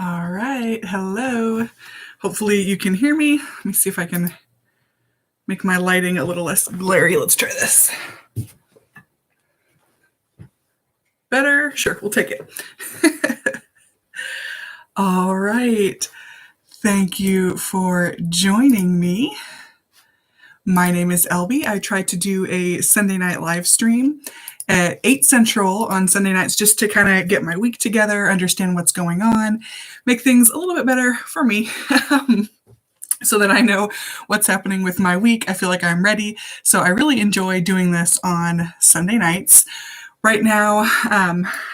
All right, hello. Hopefully you can hear me. Let me see if I can make my lighting a little less glary. Let's try this. Better? Sure, we'll take it. All right. Thank you for joining me. My name is Elby. I try to do a Sunday night live stream at 8 Central on Sunday nights just to kind of get my week together, understand what's going on, make things a little bit better for me so that I know what's happening with my week. I feel like I'm ready. So I really enjoy doing this on Sunday nights. Right now,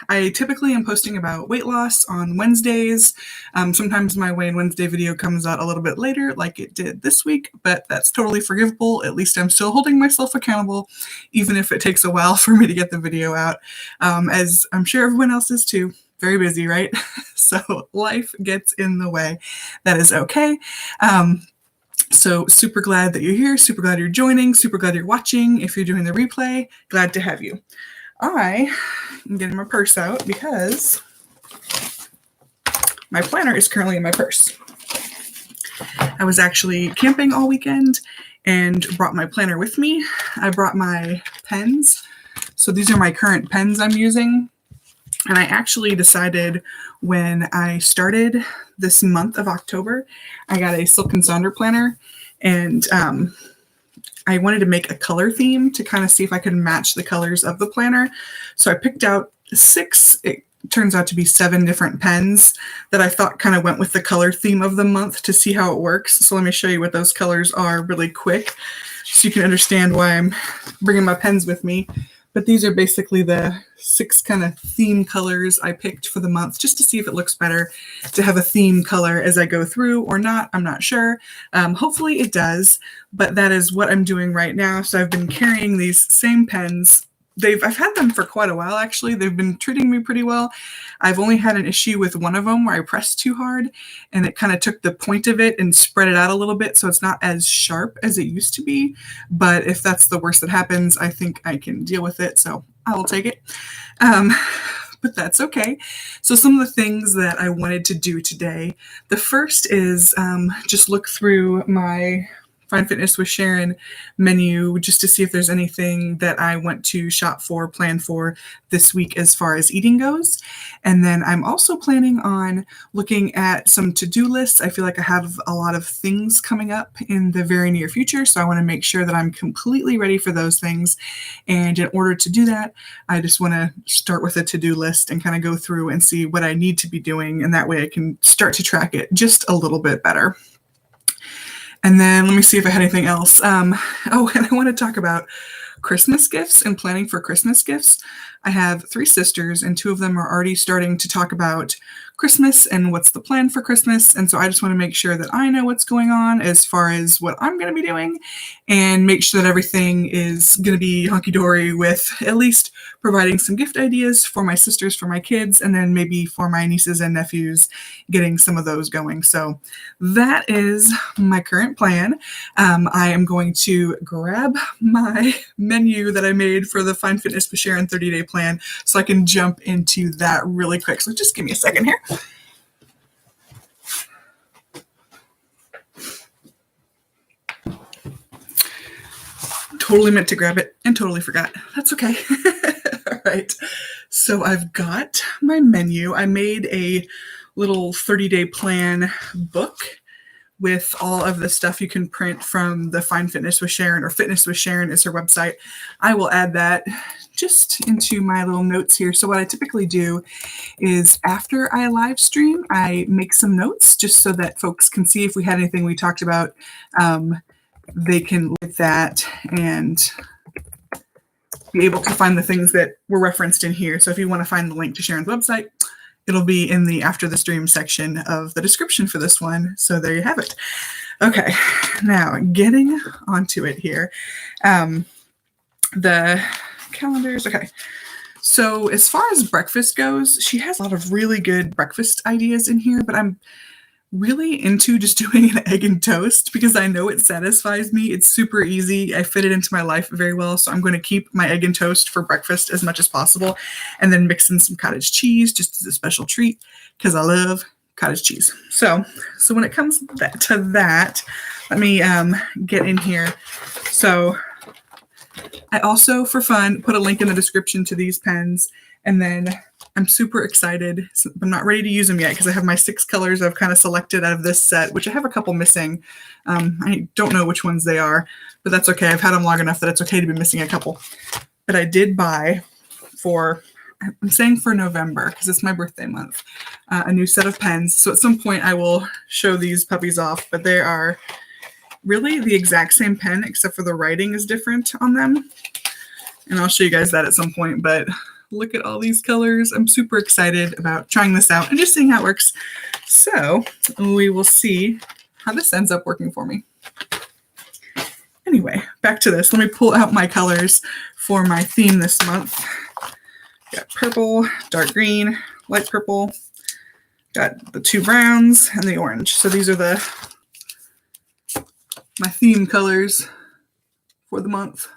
I typically am posting about weight loss on Wednesdays. Sometimes my Weigh In Wednesday video comes out a little bit later, like it did this week, but that's totally forgivable. At least I'm still holding myself accountable, even if it takes a while for me to get the video out, as I'm sure everyone else is too. Very busy, right? So life gets in the way. That is okay. So super glad that you're here, super glad you're joining, super glad you're watching. If you're doing the replay, glad to have you. I am getting my purse out because my planner is currently in my purse. I was actually camping all weekend and brought my planner with me. I brought my pens. So these are my current pens I'm using. And I actually decided when I started this month of October, I got a Silk & Sonder planner, and I wanted to make a color theme to kind of see if I could match the colors of the planner. So I picked out 6, it turns out to be 7 different pens that I thought kind of went with the color theme of the month to see how it works. So let me show you what those colors are really quick so you can understand why I'm bringing my pens with me. But these are basically the 6 kind of theme colors I picked for the month, just to see if it looks better to have a theme color as I go through or not. I'm not sure. Hopefully it does, but that is what I'm doing right now. So I've been carrying these same pens. I've had them for quite a while, actually. They've been treating me pretty well. I've only had an issue with one of them where I pressed too hard and it kind of took the point of it and spread it out a little bit, so it's not as sharp as it used to be. But if that's the worst that happens, I think I can deal with it, so I will take it. But that's okay. So some of the things that I wanted to do today, the first is just look through my Find Fitness with Sharon menu just to see if there's anything that I want to shop for, plan for this week as far as eating goes. And then I'm also planning on looking at some to-do lists. I feel like I have a lot of things coming up in the very near future, so I want to make sure that I'm completely ready for those things. And in order to do that, I just want to start with a to-do list and kind of go through and see what I need to be doing, and that way I can start to track it just a little bit better. And then let me see if I had anything else. And I want to talk about Christmas gifts and planning for Christmas gifts. I have 3 sisters, and 2 of them are already starting to talk about Christmas and what's the plan for Christmas. And so I just want to make sure that I know what's going on as far as what I'm going to be doing, and make sure that everything is going to be hunky-dory with at least providing some gift ideas for my sisters, for my kids, and then maybe for my nieces and nephews, getting some of those going. So that is my current plan. I am going to grab my menu that I made for the Find Fitness with Sharon 30-day plan so I can jump into that really quick. So just give me a second here. Totally meant to grab it and totally forgot. That's okay. All right. So I've got my menu. I made a little 30-day plan book with all of the stuff you can print from the Find Fitness with Sharon, or Fitness with Sharon is her website. I will add that just into my little notes here. So what I typically do is after I live stream, I make some notes just so that folks can see if we had anything we talked about. They can look at that and be able to find the things that were referenced in here. So if you want to find the link to Sharon's website, it'll be in the after the stream section of the description for this one. So there you have it. Okay, now getting onto it here. The calendars, okay. So as far as breakfast goes, she has a lot of really good breakfast ideas in here, but I'm really into just doing an egg and toast because I know it satisfies me. It's super easy. I fit it into my life very well. So I'm going to keep my egg and toast for breakfast as much as possible, and then mix in some cottage cheese just as a special treat because I love cottage cheese. So when it comes to that, let me get in here. So I also, for fun, put a link in the description to these pens, and then I'm super excited. I'm not ready to use them yet because I have my 6 colors I've kind of selected out of this set, which I have a couple missing. I don't know which ones they are, but that's okay. I've had them long enough that it's okay to be missing a couple. But I did buy I'm saying for November because it's my birthday month, a new set of pens. So at some point I will show these puppies off, but they are really the exact same pen except for the writing is different on them. And I'll show you guys that at some point, but look at all these colors. I'm super excited about trying this out and just seeing how it works. So we will see how this ends up working for me. Anyway, back to this. Let me pull out my colors for my theme this month. Got purple, dark green, light purple. Got the 2 browns and the orange. So these are my theme colors for the month.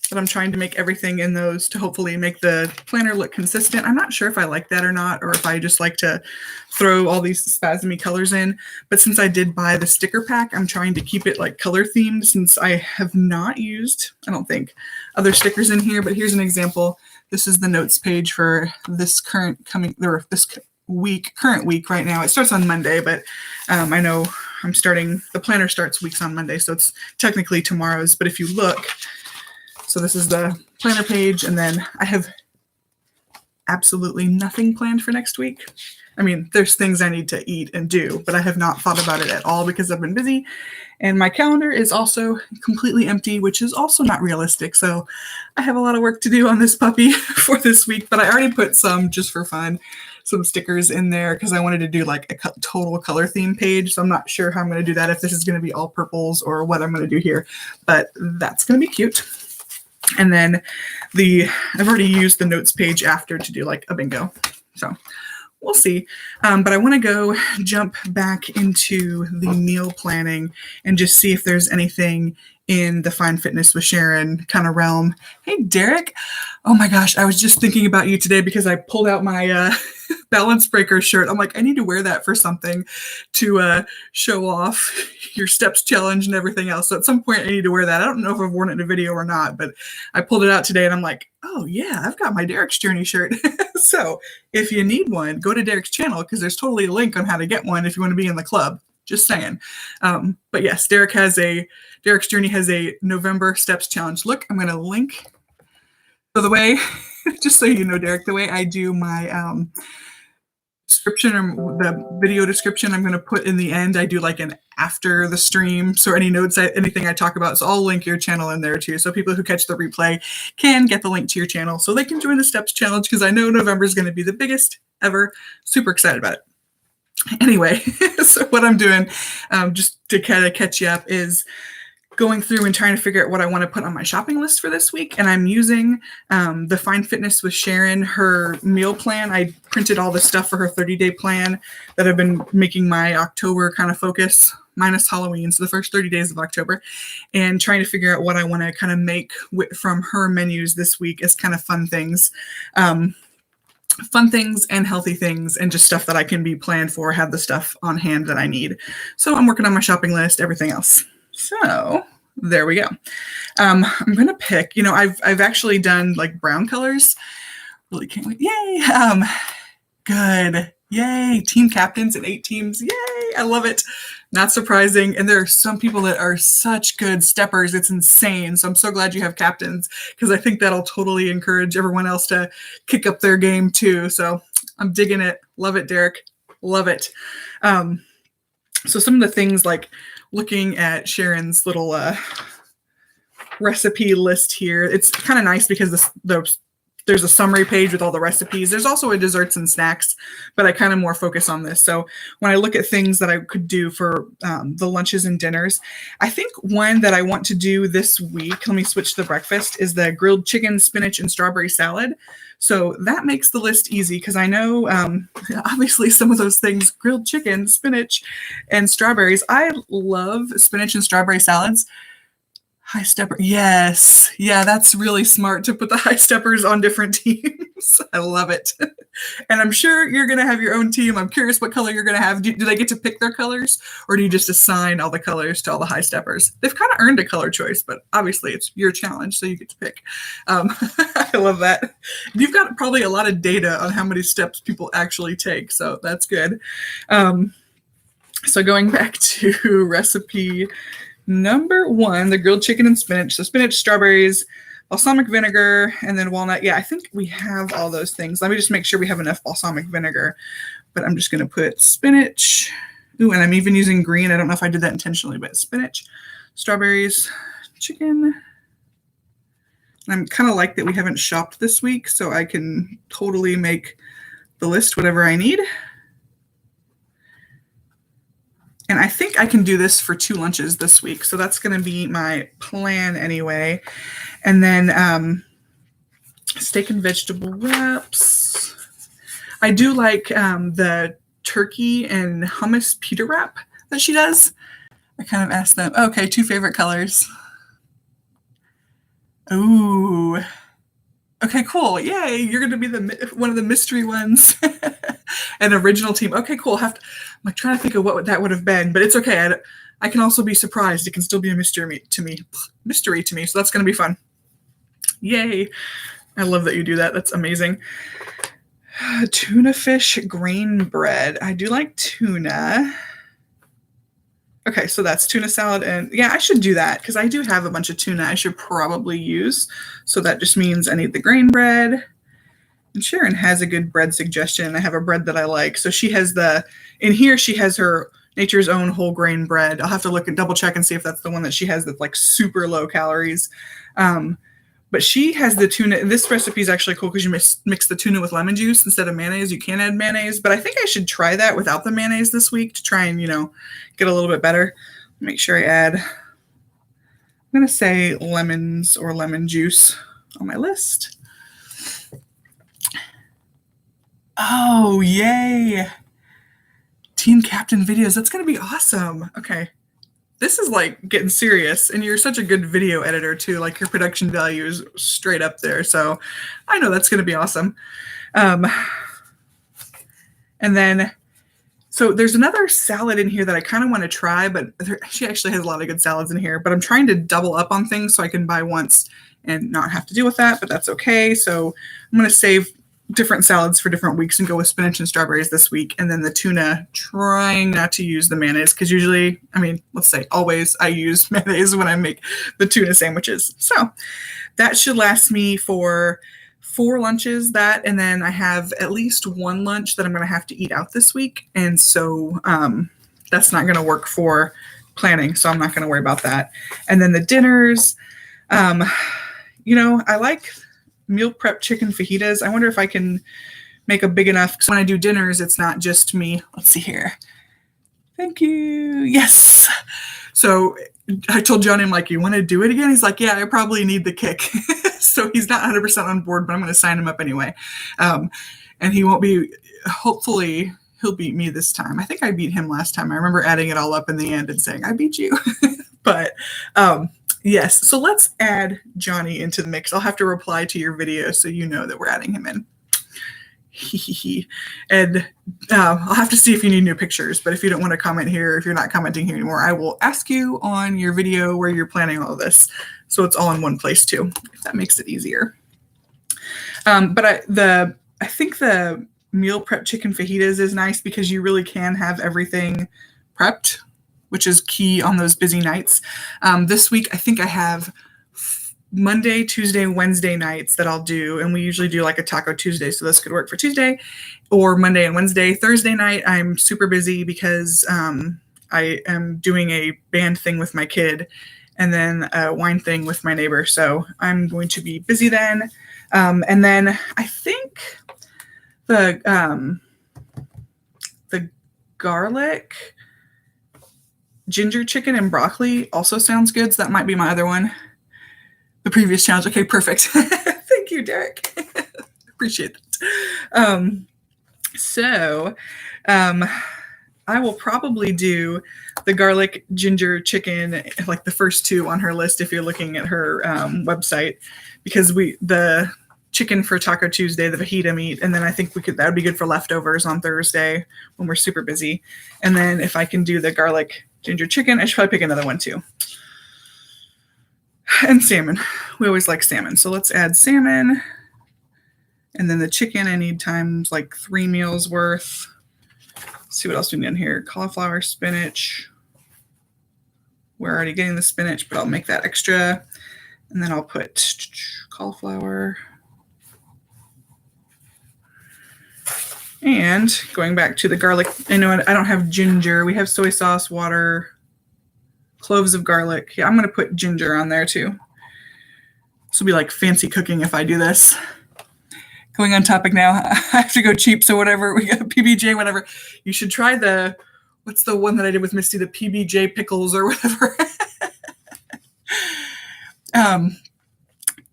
But I'm trying to make everything in those to hopefully make the planner look consistent. I'm not sure if I like that or not, or if I just like to throw all these spasmy colors in. But since I did buy the sticker pack, I'm trying to keep it like color themed since I have not used, I don't think, other stickers in here. But here's an example. This is the notes page for this current week right now. It starts on Monday, but I know the planner starts weeks on Monday, so it's technically tomorrow's. But if you look, so this is the planner page, and then I have absolutely nothing planned for next week. I mean, there's things I need to eat and do, but I have not thought about it at all because I've been busy. And my calendar is also completely empty, which is also not realistic. So I have a lot of work to do on this puppy for this week, but I already put some, just for fun, some stickers in there because I wanted to do like a total color theme page. So I'm not sure how I'm going to do that, if this is going to be all purples or what I'm going to do here, but that's going to be cute. And then I've already used the notes page after to do like a bingo. So we'll see. But I want to go jump back into the meal planning and just see if there's anything in the Find Fitness with Sharon kind of realm. Hey, Derek. Oh my gosh. I was just thinking about you today because I pulled out my Balance Breaker shirt. I'm like, I need to wear that for something to show off your steps challenge and everything else. So at some point I need to wear that. I don't know if I've worn it in a video or not, but I pulled it out today and I'm like, oh yeah, I've got my Derek's Journey shirt. So if you need one, go to Derek's channel because there's totally a link on how to get one if you want to be in the club. Just saying. But yes, Derek's Journey has a November steps challenge. Look, I'm going to link. So the way, just so you know, Derek, the way I do my description or the video description, I'm going to put in the end. I do like an after the stream. So any notes, anything I talk about, so I'll link your channel in there too. So people who catch the replay can get the link to your channel so they can join the steps challenge because I know November is going to be the biggest ever. Super excited about it. Anyway, so what I'm doing, just to kind of catch you up, is going through and trying to figure out what I want to put on my shopping list for this week. And I'm using the Find Fitness with Sharon, her meal plan. I printed all the stuff for her 30-day plan that I've been making my October kind of focus, minus Halloween, so the first 30 days of October, and trying to figure out what I want to kind of make from her menus this week as kind of fun things. Fun things and healthy things and just stuff that I can be planned for, have the stuff on hand that I need. So I'm working on my shopping list, everything else. So there we go. I'm going to pick, I've actually done like brown colors. Really can't wait. Yay. Good. Yay. Team captains and 8 teams. Yay. I love it. Not surprising. And there are some people that are such good steppers. It's insane. So I'm so glad you have captains because I think that'll totally encourage everyone else to kick up their game too. So I'm digging it. Love it, Derek. Love it. So some of the things, like looking at Sharon's little recipe list here, it's kind of nice because there's a summary page with all the recipes. There's also a desserts and snacks, but I kind of more focus on this. So when I look at things that I could do for the lunches and dinners, I think one that I want to do this week, let me switch to the breakfast, is the grilled chicken, spinach, and strawberry salad. So that makes the list easy because I know obviously some of those things, grilled chicken, spinach, and strawberries. I love spinach and strawberry salads. High stepper. Yes. Yeah, that's really smart to put the high steppers on different teams. I love it. And I'm sure you're going to have your own team. I'm curious what color you're going to have. Do they get to pick their colors, or do you just assign all the colors to all the high steppers? They've kind of earned a color choice, but obviously it's your challenge, so you get to pick. I love that. You've got probably a lot of data on how many steps people actually take, so that's good. So going back to recipe number 1, the grilled chicken and spinach. So spinach, strawberries, balsamic vinegar, and then walnut. Yeah, I think we have all those things. Let me just make sure we have enough balsamic vinegar. But I'm just going to put spinach. Ooh, and I'm even using green. I don't know if I did that intentionally, but spinach, strawberries, chicken. And I'm kind of like that we haven't shopped this week, so I can totally make the list whatever I need. And I think I can do this for 2 lunches this week. So that's going to be my plan anyway. And then steak and vegetable wraps. I do like the turkey and hummus pita wrap that she does. I kind of asked them, okay, 2 favorite colors. Ooh. Okay, cool. Yay. You're going to be one of the mystery ones. An original team. Okay, cool. I'm like trying to think of what that would have been, but it's okay. I can also be surprised. It can still be a mystery to me. So that's going to be fun. Yay. I love that you do that. That's amazing. Tuna fish grain bread. I do like tuna. Okay, so that's tuna salad. And yeah, I should do that because I do have a bunch of tuna I should probably use. So that just means I need the grain bread. And Sharon has a good bread suggestion. I have a bread that I like. So she has in here she has her Nature's Own whole grain bread. I'll have to look and double check and see if that's the one that she has that's like super low calories. But she has the tuna. This recipe is actually cool because you mix the tuna with lemon juice instead of mayonnaise. You can add mayonnaise, but I think I should try that without the mayonnaise this week to try and, get a little bit better. Make sure I add, I'm going to say lemons or lemon juice on my list. Oh, yay. Team captain videos. That's going to be awesome. Okay. This is like getting serious, and you're such a good video editor too. Like your production value is straight up there. So I know that's going to be awesome. And then, so there's another salad in here that I kind of want to try, but she actually has a lot of good salads in here, but I'm trying to double up on things so I can buy once and not have to deal with that, but that's okay. So I'm going to save different salads for different weeks and go with spinach and strawberries this week. And then the tuna, trying not to use the mayonnaise because usually, let's say always I use mayonnaise when I make the tuna sandwiches. So that should last me for 4 lunches, and then I have at least 1 lunch that I'm going to have to eat out this week. And so that's not going to work for planning. So I'm not going to worry about that. And then the dinners, I like meal prep chicken fajitas. I wonder if I can make a big enough, because when I do dinners, it's not just me. Let's see here. Thank you. Yes. So I told Johnny, I'm like, you want to do it again? He's like, yeah, I probably need the kick. So he's not 100% on board, but I'm going to sign him up anyway. And he won't be, hopefully he'll beat me this time. I think I beat him last time. I remember adding it all up in the end and saying, I beat you. But yes, so let's add Johnny into the mix. I'll have to reply to your video so you know that we're adding him in. And I'll have to see if you need new pictures, but if you don't want to comment here, if you're not commenting here anymore, I will ask you on your video where you're planning all of this. So it's all in one place too, if that makes it easier. But I think the meal prep chicken fajitas is nice because you really can have everything prepped, which is key on those busy nights. This week, I think I have Monday, Tuesday, Wednesday nights that I'll do. And we usually do like a Taco Tuesday. So this could work for Tuesday or Monday and Wednesday. Thursday night, I'm super busy because I am doing a band thing with my kid and then a wine thing with my neighbor. So I'm going to be busy then. And then I think the garlic ginger chicken and broccoli also sounds good. So that might be my other one. The previous challenge. Okay, perfect. Thank you, Derek. Appreciate that. I will probably do the garlic ginger chicken, like the first two on her list if you're looking at her website, because the chicken for Taco Tuesday, the fajita meat, and then I think that would be good for leftovers on Thursday when we're super busy. And then if I can do the garlic ginger chicken, I should probably pick another one too. And salmon. We always like salmon. So let's add salmon. And then the chicken, I need times like 3 meals worth. Let's see what else we need in here. Cauliflower, spinach. We're already getting the spinach, but I'll make that extra. And then I'll put cauliflower. And going back to the garlic, I know I don't have ginger. We have soy sauce, water, cloves of garlic. Yeah, I'm going to put ginger on there too. This will be like fancy cooking if I do this. Going on topic now. I have to go cheap, so whatever. We got PBJ, whatever. You should try what's the one that I did with Misty, the PBJ pickles or whatever.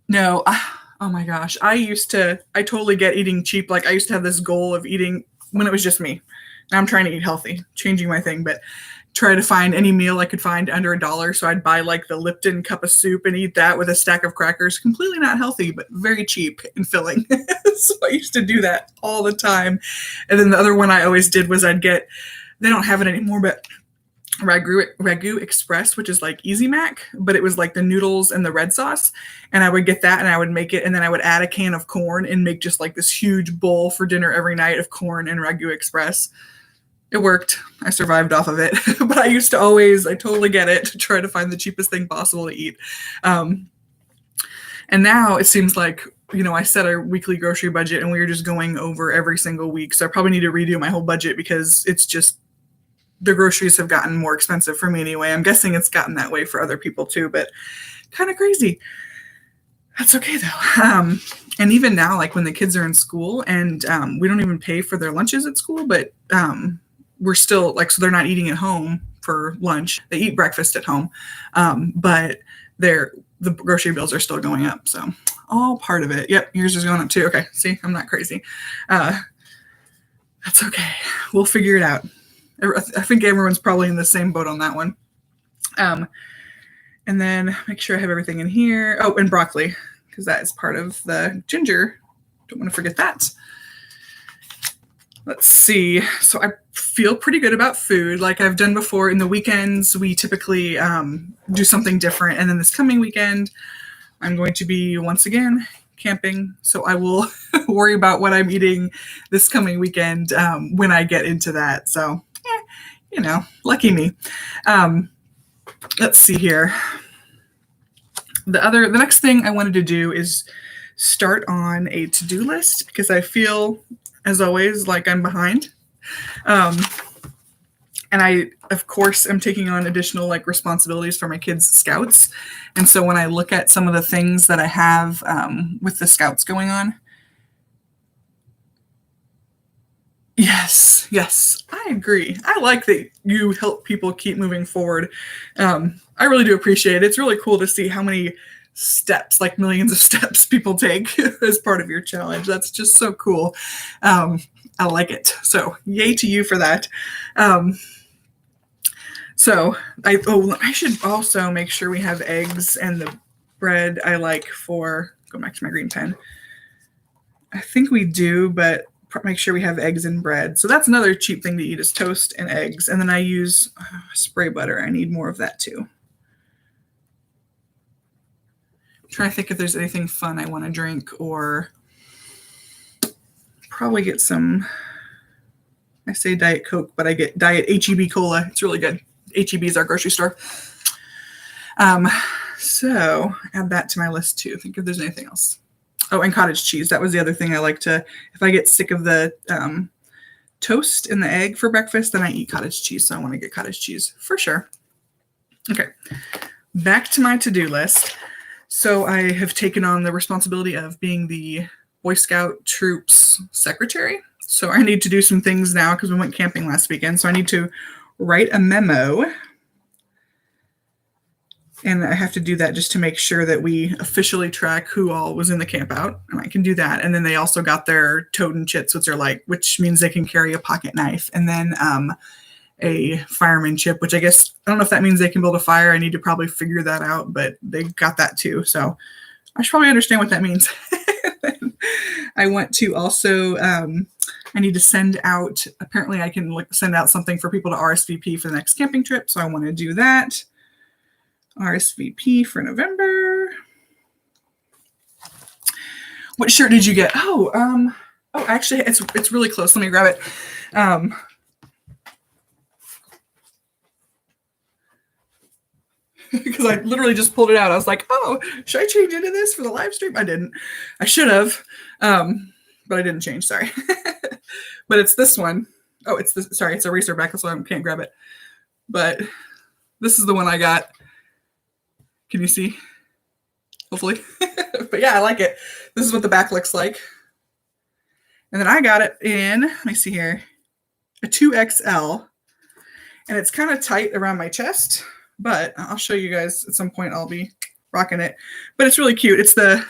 No. Oh my gosh. I totally get eating cheap. Like I used to have this goal of eating when it was just me. Now I'm trying to eat healthy, changing my thing, but try to find any meal I could find under $1. So I'd buy like the Lipton cup of soup and eat that with a stack of crackers. Completely not healthy, but very cheap and filling. So I used to do that all the time. And then the other one I always did was they don't have it anymore, but Ragu Express, which is like Easy Mac, but it was like the noodles and the red sauce. And I would get that and I would make it. And then I would add a can of corn and make just like this huge bowl for dinner every night of corn and Ragu Express. It worked. I survived off of it. But I totally get it, to try to find the cheapest thing possible to eat. And now it seems like, I set a weekly grocery budget and we were just going over every single week. So I probably need to redo my whole budget because it's just, the groceries have gotten more expensive for me anyway. I'm guessing it's gotten that way for other people too, but kind of crazy. That's okay though. And even now, like when the kids are in school and we don't even pay for their lunches at school, but we're still so they're not eating at home for lunch. They eat breakfast at home, but the grocery bills are still going up. So all part of it. Yep, yours is going up too. Okay, see, I'm not crazy. That's okay. We'll figure it out. I think everyone's probably in the same boat on that one. And then make sure I have everything in here. Oh, and broccoli, because that is part of the ginger. Don't want to forget that. Let's see. So I feel pretty good about food. Like I've done before in the weekends, we typically do something different. And then this coming weekend, I'm going to be once again camping. So I will worry about what I'm eating this coming weekend when I get into that. So lucky me. Let's see here. The next thing I wanted to do is start on a to-do list because I feel, as always, like I'm behind. And I, of course, am taking on additional responsibilities for my kids' scouts. And so when I look at some of the things that I have with the scouts going on, Yes, I agree. I like that you help people keep moving forward. I really do appreciate it. It's really cool to see how many steps, like millions of steps, people take as part of your challenge. That's just so cool. I like it. So yay to you for that. So I should also make sure we have eggs and the bread I like for, go back to my green pen. I think we do, but make sure we have eggs and bread. So that's another cheap thing to eat is toast and eggs. And then I use spray butter. I need more of that too. I'm trying to think if there's anything fun I want to drink, or probably get some, I say Diet Coke, but I get Diet HEB Cola. It's really good. HEB is our grocery store. So add that to my list too. Think if there's anything else. Oh, and cottage cheese. That was the other thing I like to, if I get sick of the toast and the egg for breakfast, then I eat cottage cheese. So I want to get cottage cheese for sure. Okay, back to my to-do list. So I have taken on the responsibility of being the Boy Scout troops secretary. So I need to do some things now because we went camping last weekend. So I need to write a memo. And I have to do that just to make sure that we officially track who all was in the camp out. And I can do that. And then they also got their toad and chits, which means they can carry a pocket knife. And then a fireman chip, which I guess, I don't know if that means they can build a fire. I need to probably figure that out, but they got that too. So I should probably understand what that means. I want to also, I need to send out, apparently I can send out something for people to RSVP for the next camping trip. So I want to do that. RSVP for November. What shirt did you get? Oh, actually it's really close. Let me grab it. Because I literally just pulled it out. I was like, oh, should I change into this for the live stream? I didn't. I should have, but I didn't change. Sorry. But it's this one. Oh, it's this. Sorry, it's a racer back, so I can't grab it. But this is the one I got. Can you see? Hopefully. But yeah, I like it. This is what the back looks like. And then I got it in, let me see here, a 2XL. And it's kind of tight around my chest. But I'll show you guys at some point. I'll be rocking it. But it's really cute. It's the,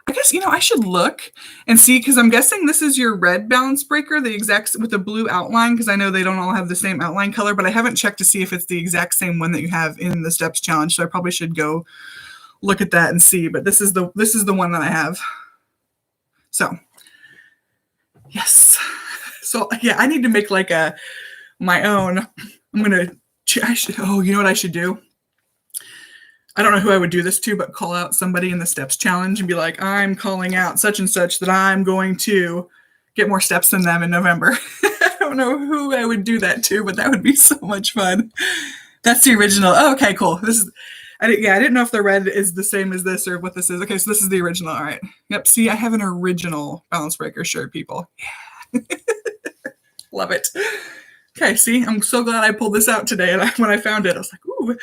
I guess, I should look and see, because I'm guessing this is your red balance breaker, the exact, with the blue outline, because I know they don't all have the same outline color, but I haven't checked to see if it's the exact same one that you have in the Steps Challenge. So I probably should go look at that and see. But this is the one that I have. So, yes. So, yeah, I need to make like my own. I'm going to, you know what I should do? I don't know who I would do this to, but call out somebody in the Steps Challenge and be like, I'm calling out such and such that I'm going to get more steps than them in November. I don't know who I would do that to, but that would be so much fun. That's the original. Oh, okay, cool. I didn't know if the red is the same as this or what this is. Okay, so this is the original. All right. Yep. See, I have an original balance breaker shirt, people. Yeah. Love it. Okay, see, I'm so glad I pulled this out today. And when I found it, I was like, ooh,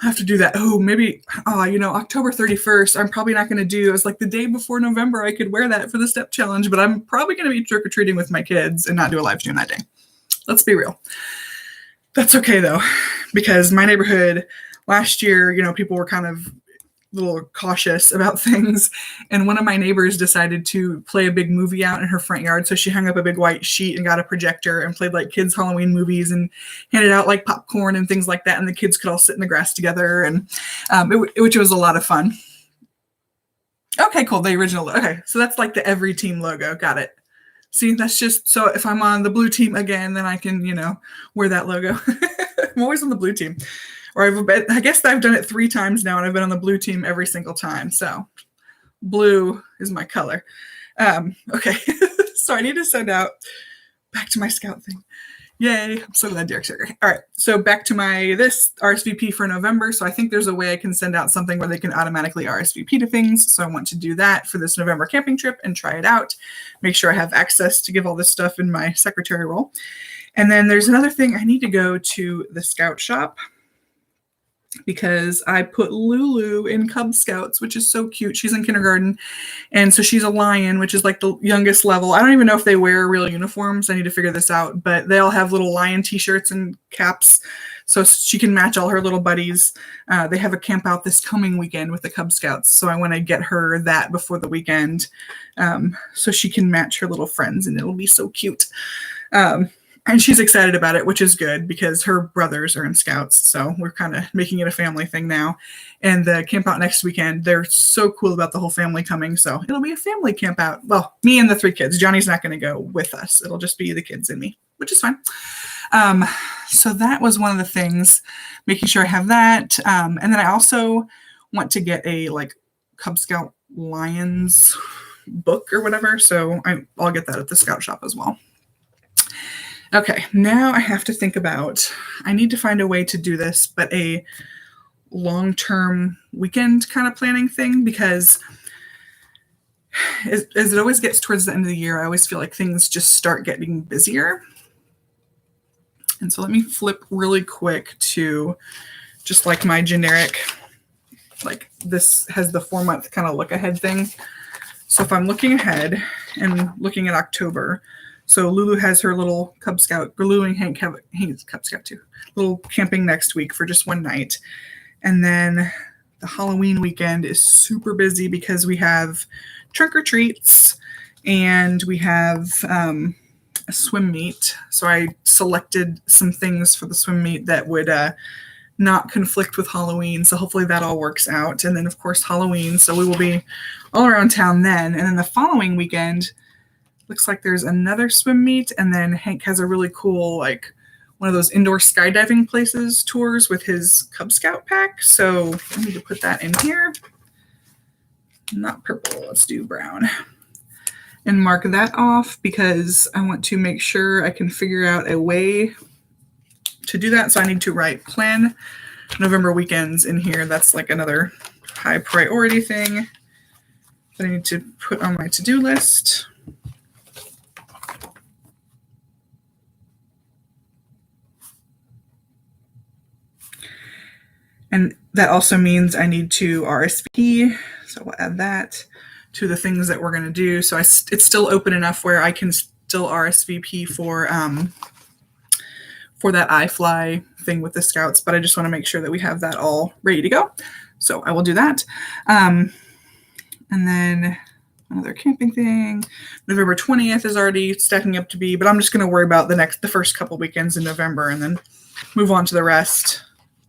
I have to do that. Oh, maybe, October 31st, I'm probably not going to do. It was like the day before November, I could wear that for the Step Challenge, but I'm probably going to be trick-or-treating with my kids and not do a live stream that day. Let's be real. That's okay, though, because my neighborhood last year, people were kind of a little cautious about things. And one of my neighbors decided to play a big movie out in her front yard. So she hung up a big white sheet and got a projector and played like kids' Halloween movies and handed out like popcorn and things like that. And the kids could all sit in the grass together, and which was a lot of fun. Okay, cool. The original. Okay. So that's like the every team logo. Got it. See, that's just, so if I'm on the blue team again, then I can, wear that logo. I'm always on the blue team. Or I guess I've done it 3 times now, and I've been on the blue team every single time. So blue is my color. Okay. So I need to send out back to my scout thing. Yay. I'm so glad Derek's here. All right. So back to this RSVP for November. So I think there's a way I can send out something where they can automatically RSVP to things. So I want to do that for this November camping trip and try it out. Make sure I have access to give all this stuff in my secretary role. And then there's another thing. I need to go to the scout shop, because I put Lulu in Cub Scouts, which is so cute. She's in kindergarten. And so she's a lion, which is like the youngest level. I don't even know if they wear real uniforms. I need to figure this out. But they all have little lion t-shirts and caps, so she can match all her little buddies. They have a camp out this coming weekend with the Cub Scouts. So I want to get her that before the weekend, so she can match her little friends, and it'll be so cute. And she's excited about it, which is good, because her brothers are in Scouts. So we're kind of making it a family thing now. And the camp out next weekend, they're so cool about the whole family coming. So it'll be a family camp out. Well, me and the 3 kids. Johnny's not going to go with us. It'll just be the kids and me, which is fine. So that was one of the things, making sure I have that. And then I also want to get a Cub Scout Lions book or whatever. So I'll get that at the Scout shop as well. Okay, now I have to think about, I need to find a way to do this, but a long-term weekend kind of planning thing, because as it always gets towards the end of the year, I always feel like things just start getting busier. And so let me flip really quick to just like my generic, like this has the 4-month kind of look ahead thing. So if I'm looking ahead and looking at October, so Lulu has her little Cub Scout, or Lulu and Hank have Hank's Cub Scout too, little camping next week for just one night. And then the Halloween weekend is super busy because we have trick or treats, and we have a swim meet. So I selected some things for the swim meet that would not conflict with Halloween. So hopefully that all works out. And then, of course, Halloween. So we will be all around town then. And then the following weekend, looks like there's another swim meet. And then Hank has a really cool, like, one of those indoor skydiving places tours with his Cub Scout pack. So I need to put that in here. Not purple, let's do brown. And mark that off because I want to make sure I can figure out a way to do that. So I need to write plan November weekends in here. That's like another high priority thing that I need to put on my to-do list. And that also means I need to RSVP. So we'll add that to the things that we're going to do. So it's still open enough where I can still RSVP for that iFly thing with the Scouts, but I just want to make sure that we have that all ready to go. So I will do that. And then another camping thing. November 20th is already stacking up to be, but I'm just going to worry about the first couple weekends in November and then move on to the rest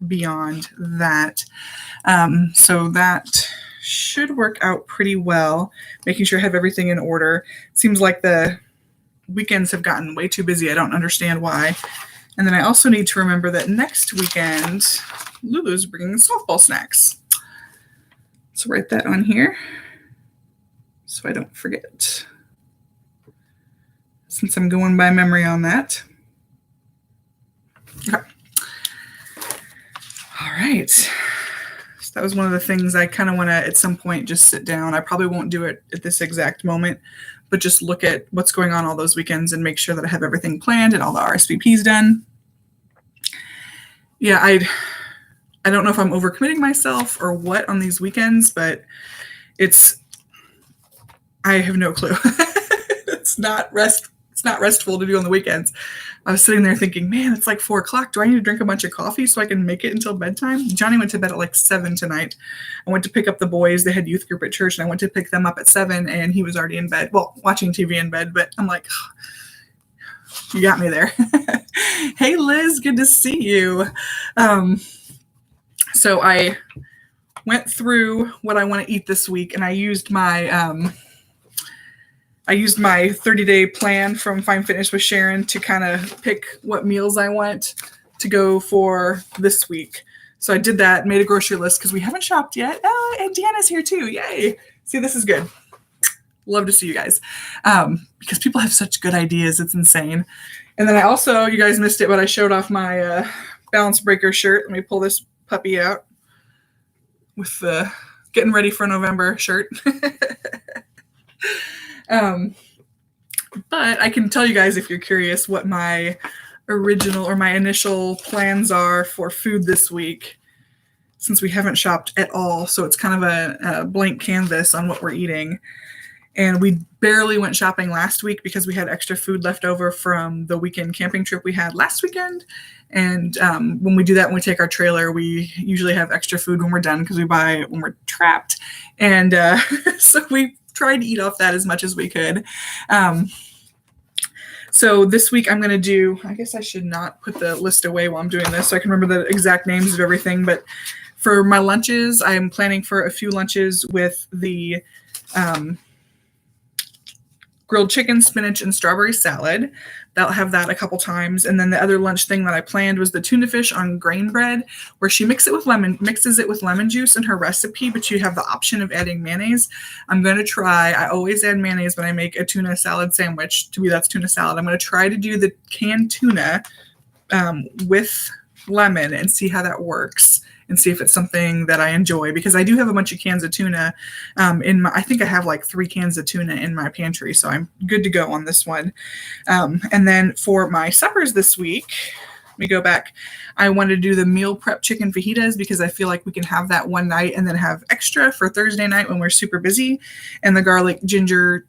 beyond that. So that should work out pretty well, making sure I have everything in order. Seems like the weekends have gotten way too busy. I don't understand why. And then I also need to remember that next weekend, Lulu's bringing softball snacks. So write that on here so I don't forget, since I'm going by memory on that. Okay. All right. So that was one of the things I kind of want to, at some point, just sit down. I probably won't do it at this exact moment, but just look at what's going on all those weekends and make sure that I have everything planned and all the RSVPs done. Yeah, I don't know if I'm overcommitting myself or what on these weekends, but I have no clue. It's not restful to do on the weekends. I was sitting there thinking, man, it's like 4:00. Do I need to drink a bunch of coffee so I can make it until bedtime? Johnny went to bed at like 7 tonight. I went to pick up the boys. They had youth group at church, and I went to pick them up at 7, and he was already in bed. Well, watching TV in bed, but I'm like, you got me there. Hey, Liz, good to see you. So I went through what I want to eat this week, and I used my 30-day plan from Fine Fitness with Sharon to kind of pick what meals I want to go for this week. So I did that, made a grocery list because we haven't shopped yet. Oh, and Deanna's here too. Yay. See, this is good. Love to see you guys because people have such good ideas. It's insane. And then I also, you guys missed it, but I showed off my Balance Breaker shirt. Let me pull this puppy out with the getting ready for November shirt. But I can tell you guys, if you're curious, what my initial plans are for food this week, since we haven't shopped at all. So it's kind of a blank canvas on what we're eating. And we barely went shopping last week because we had extra food left over from the weekend camping trip we had last weekend. And when we do that, when we take our trailer, we usually have extra food when we're done because we buy it when we're trapped. And so we tried to eat off that as much as we could. So this week I'm going to do, I guess I should not put the list away while I'm doing this so I can remember the exact names of everything. But for my lunches, I'm planning for a few lunches with the grilled chicken, spinach, and strawberry salad. They'll have that a couple times. And then the other lunch thing that I planned was the tuna fish on grain bread, where she mixes it with lemon juice in her recipe, but you have the option of adding mayonnaise. I'm going to try, I always add mayonnaise when I make a tuna salad sandwich. To me, that's tuna salad. I'm going to try to do the canned tuna with lemon and see how that works and see if it's something that I enjoy, because I do have a bunch of cans of tuna I think I have like 3 cans of tuna in my pantry, so I'm good to go on this one. And then for my suppers this week, let me go back. I wanted to do the meal prep chicken fajitas because I feel like we can have that one night and then have extra for Thursday night when we're super busy. And the garlic ginger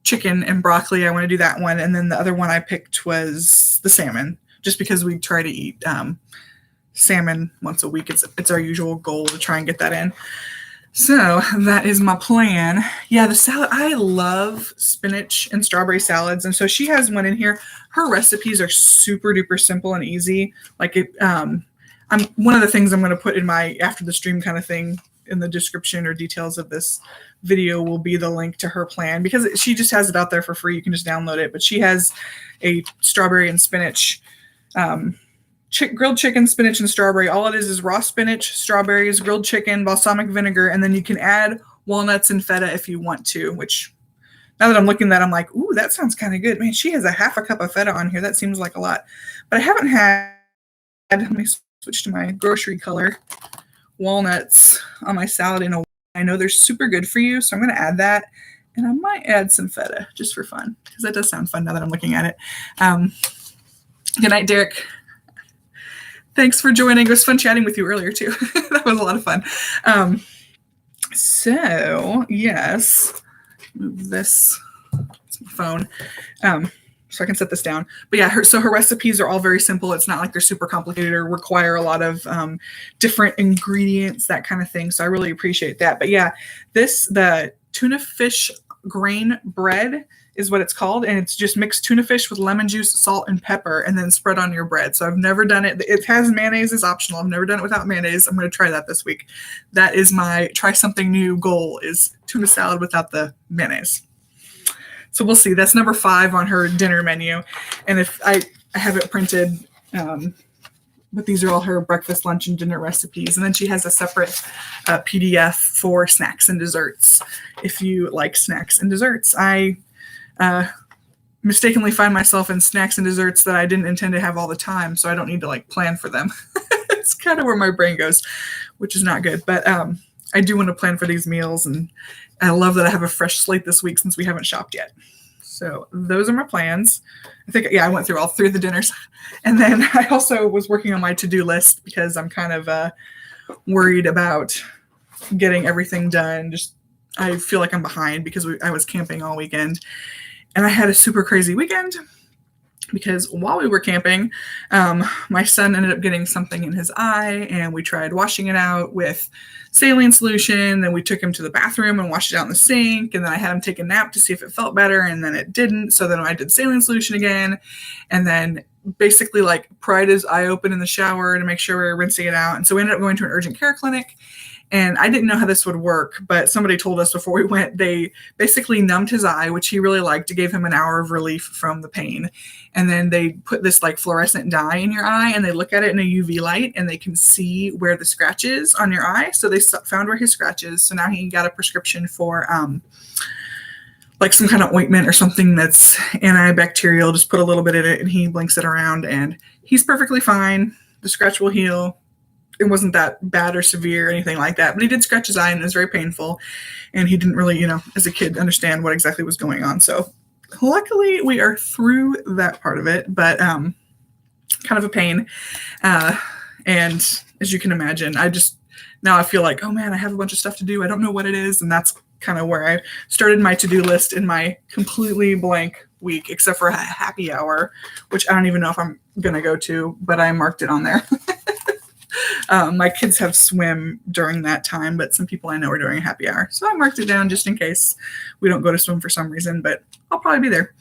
chicken and broccoli, I want to do that one. And then the other one I picked was the salmon, just because we try to eat salmon once a week. It's our usual goal to try and get that in. So that is my plan. Yeah, the salad. I love spinach and strawberry salads, and so she has one in here. Her recipes are super duper simple and easy. Like it, I'm one of the things I'm going to put in my after the stream kind of thing in the description or details of this video will be the link to her plan because she just has it out there for free. You can just download it. But she has a strawberry and spinach. Grilled chicken, spinach, and strawberry. All it is raw spinach, strawberries, grilled chicken, balsamic vinegar, and then you can add walnuts and feta if you want to, which now that I'm looking at that, I'm like, ooh, that sounds kind of good. Man, she has a half a cup of feta on here. That seems like a lot. But I haven't had, let me switch to my grocery color, walnuts on my salad in a while. I know they're super good for you, so I'm going to add that. And I might add some feta just for fun because that does sound fun now that I'm looking at it. Good night, Derek. Thanks for joining. It was fun chatting with you earlier, too. That was a lot of fun. So, yes, move this. It's my phone. So I can set this down. But yeah, her recipes are all very simple. It's not like they're super complicated or require a lot of different ingredients, that kind of thing. So I really appreciate that. But yeah, the tuna fish grain bread is what it's called, and it's just mixed tuna fish with lemon juice, salt, and pepper, and then spread on your bread. So I've never done it. It has mayonnaise is optional. I've never done it without mayonnaise. I'm going to try that this week. That is my try something new goal, is tuna salad without the mayonnaise. So we'll see. That's number 5 on her dinner menu, and if I have it printed, but these are all her breakfast, lunch, and dinner recipes. And then she has a separate PDF for snacks and desserts. If you like snacks and desserts, I mistakenly find myself in snacks and desserts that I didn't intend to have all the time, so I don't need to like plan for them. It's kind of where my brain goes, which is not good. But I do want to plan for these meals, and I love that I have a fresh slate this week since we haven't shopped yet. So those are my plans. I think, yeah, I went through all 3 of the dinners. And then I also was working on my to-do list because I'm kind of worried about getting everything done. I feel like I'm behind because I was camping all weekend. And I had a super crazy weekend because while we were camping, my son ended up getting something in his eye, and we tried washing it out with saline solution. Then we took him to the bathroom and washed it out in the sink, and then I had him take a nap to see if it felt better, and then it didn't. So then I did saline solution again, and then basically like pried his eye open in the shower to make sure we were rinsing it out. And so we ended up going to an urgent care clinic. And I didn't know how this would work, but somebody told us before we went, they basically numbed his eye, which he really liked. It gave him an hour of relief from the pain. And then they put this like fluorescent dye in your eye, and they look at it in a UV light, and they can see where the scratch is on your eye. So they found where his scratch is. So now he got a prescription for like some kind of ointment or something that's antibacterial. Just put a little bit in it, and he blinks it around, and he's perfectly fine. The scratch will heal. It wasn't that bad or severe or anything like that, but he did scratch his eye, and it was very painful, and he didn't really, as a kid, understand what exactly was going on. So luckily we are through that part of it, but kind of a pain. And as you can imagine, now I feel like, oh man, I have a bunch of stuff to do. I don't know what it is. And that's kind of where I started my to-do list in my completely blank week, except for a happy hour, which I don't even know if I'm going to go to, but I marked it on there. My kids have swim during that time, but some people I know are doing a happy hour. So I marked it down just in case we don't go to swim for some reason, but I'll probably be there.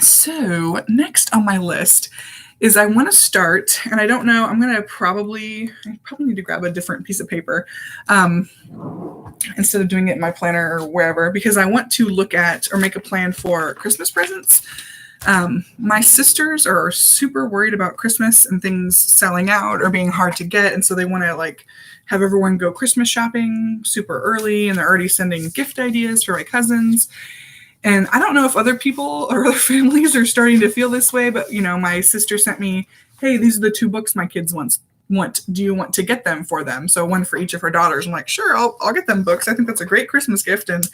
So next on my list is I want to start, and I don't know, I probably need to grab a different piece of paper instead of doing it in my planner or wherever, because I want to look at or make a plan for Christmas presents. My sisters are super worried about Christmas and things selling out or being hard to get. And so they want to like have everyone go Christmas shopping super early, and they're already sending gift ideas for my cousins. And I don't know if other people or other families are starting to feel this way, but my sister sent me, hey, these are the 2 books my kids want. Do you want to get them for them? So one for each of her daughters. I'm like, sure, I'll get them books. I think that's a great Christmas gift. And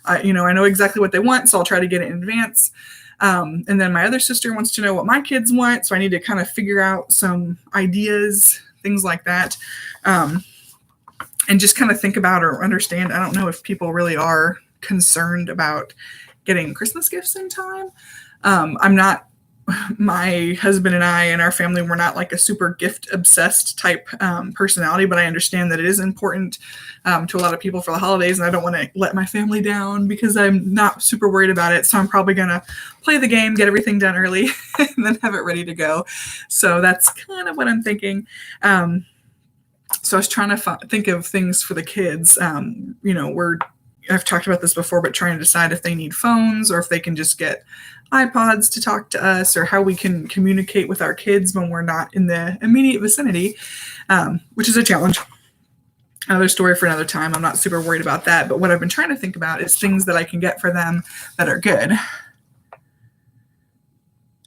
I know exactly what they want, so I'll try to get it in advance. And then my other sister wants to know what my kids want. So I need to kind of figure out some ideas, things like that. And just kind of think about or understand. I don't know if people really are concerned about getting Christmas gifts in time. I'm not my husband and I and our family were not like a super gift obsessed type personality, but I understand that it is important to a lot of people for the holidays, and I don't want to let my family down because I'm not super worried about it. So I'm probably going to play the game, get everything done early, and then have it ready to go. So that's kind of what I'm thinking. So I was trying to think of things for the kids. I've talked about this before, but trying to decide if they need phones or if they can just get iPods to talk to us, or how we can communicate with our kids when we're not in the immediate vicinity, which is a challenge. Another story for another time. I'm not super worried about that, but what I've been trying to think about is things that I can get for them that are good.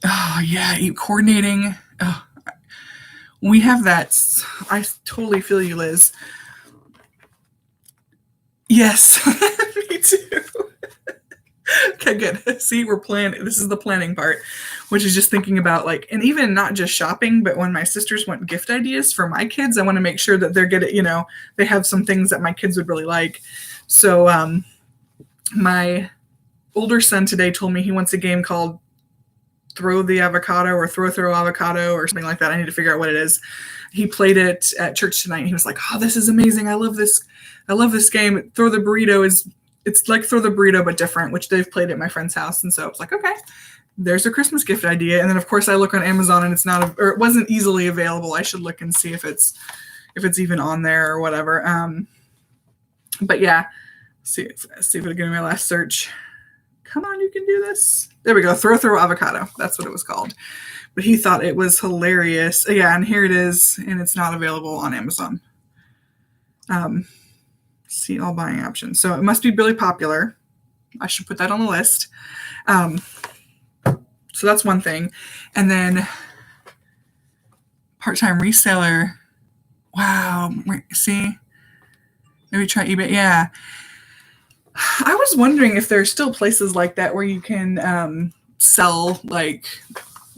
Oh yeah, coordinating. Oh, we have that. I totally feel you, Liz. Yes, me too. Okay, good. See, we're planning. This is the planning part, which is just thinking about and even not just shopping, but when my sisters want gift ideas for my kids, I want to make sure that they're getting, they have some things that my kids would really like. So my older son today told me he wants a game called Throw the Avocado or Throw Avocado or something like that. I need to figure out what it is. He played it at church tonight and he was like, oh, this is amazing. I love this game. Throw the Burrito it's like Throw the Burrito, but different, which they've played at my friend's house. And so I was like, okay, there's a Christmas gift idea. And then of course I look on Amazon and it wasn't easily available. I should look and see if it's even on there or whatever. But yeah, see if it'll give me my last search. Come on, you can do this. There we go. Throw Avocado. That's what it was called. But he thought it was hilarious. Yeah, and here it is, and it's not available on Amazon. See all buying options. So it must be really popular. I should put that on the list. So that's one thing. And then part-time reseller. Wow. See? Maybe try eBay. Yeah. I was wondering if there's still places like that where you can sell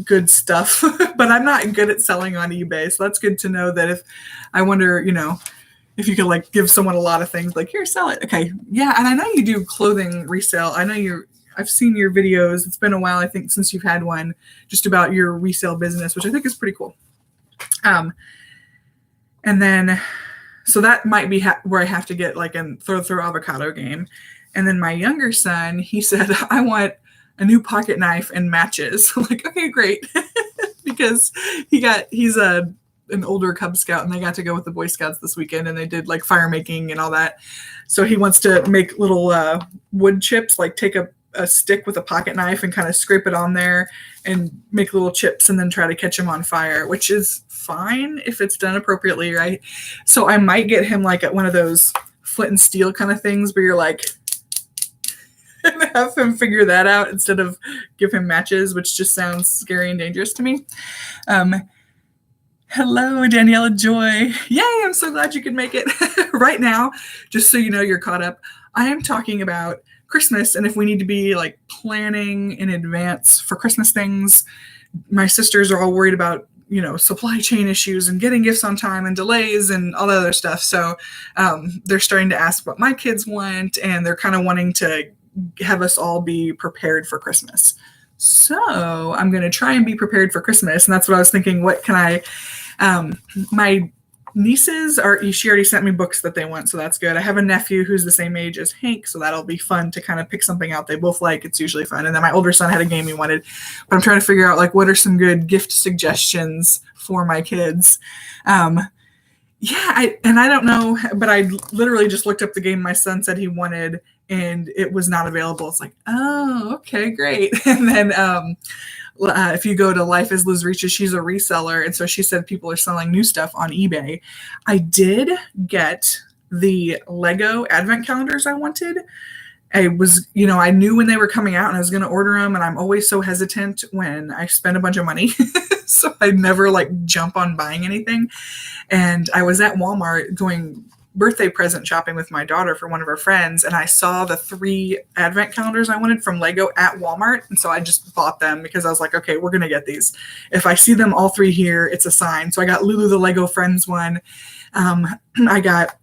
good stuff, but I'm not good at selling on eBay. So that's good to know that if I wonder, if you could give someone a lot of things, here, sell it. Okay. Yeah. And I know you do clothing resale. I've seen your videos. It's been a while, I think, since you've had one just about your resale business, which I think is pretty cool. And then, so that might be where I have to get a Throw Avocado game. And then my younger son, he said, I want a new pocket knife and matches. I'm like, okay, great. Because he's an older Cub Scout and they got to go with the Boy Scouts this weekend and they did fire making and all that. So he wants to make little wood chips, take a stick with a pocket knife and kind of scrape it on there and make little chips and then try to catch them on fire, which is fine if it's done appropriately, right? So I might get him one of those flint and steel kind of things where you're and have him figure that out instead of give him matches, which just sounds scary and dangerous to me. Hello, Daniela Joy. Yay, I'm so glad you could make it. Right now, just so you know you're caught up, I am talking about Christmas and if we need to be planning in advance for Christmas things. My sisters are all worried about supply chain issues and getting gifts on time and delays and all that other stuff. So they're starting to ask what my kids want, and they're kind of wanting to have us all be prepared for Christmas. So I'm going to try and be prepared for Christmas. And that's what I was thinking. What can my nieces she already sent me books that they want. So that's good. I have a nephew who's the same age as Hank. So that'll be fun to kind of pick something out they both like. It's usually fun. And then my older son had a game he wanted, but I'm trying to figure out what are some good gift suggestions for my kids. I don't know, but I literally just looked up the game my son said he wanted and it was not available. It's oh, okay, great. And then if you go to Life as Liz Reaches, she's a reseller. And so she said people are selling new stuff on eBay. I did get the Lego advent calendars I wanted. I was, I knew when they were coming out and I was going to order them. And I'm always so hesitant when I spend a bunch of money. So I never jump on buying anything. And I was at Walmart going birthday present shopping with my daughter for one of her friends. And I saw the 3 advent calendars I wanted from Lego at Walmart. And so I just bought them because I was like, okay, we're going to get these. If I see them all 3 here, it's a sign. So I got Lulu, the Lego Friends one. I got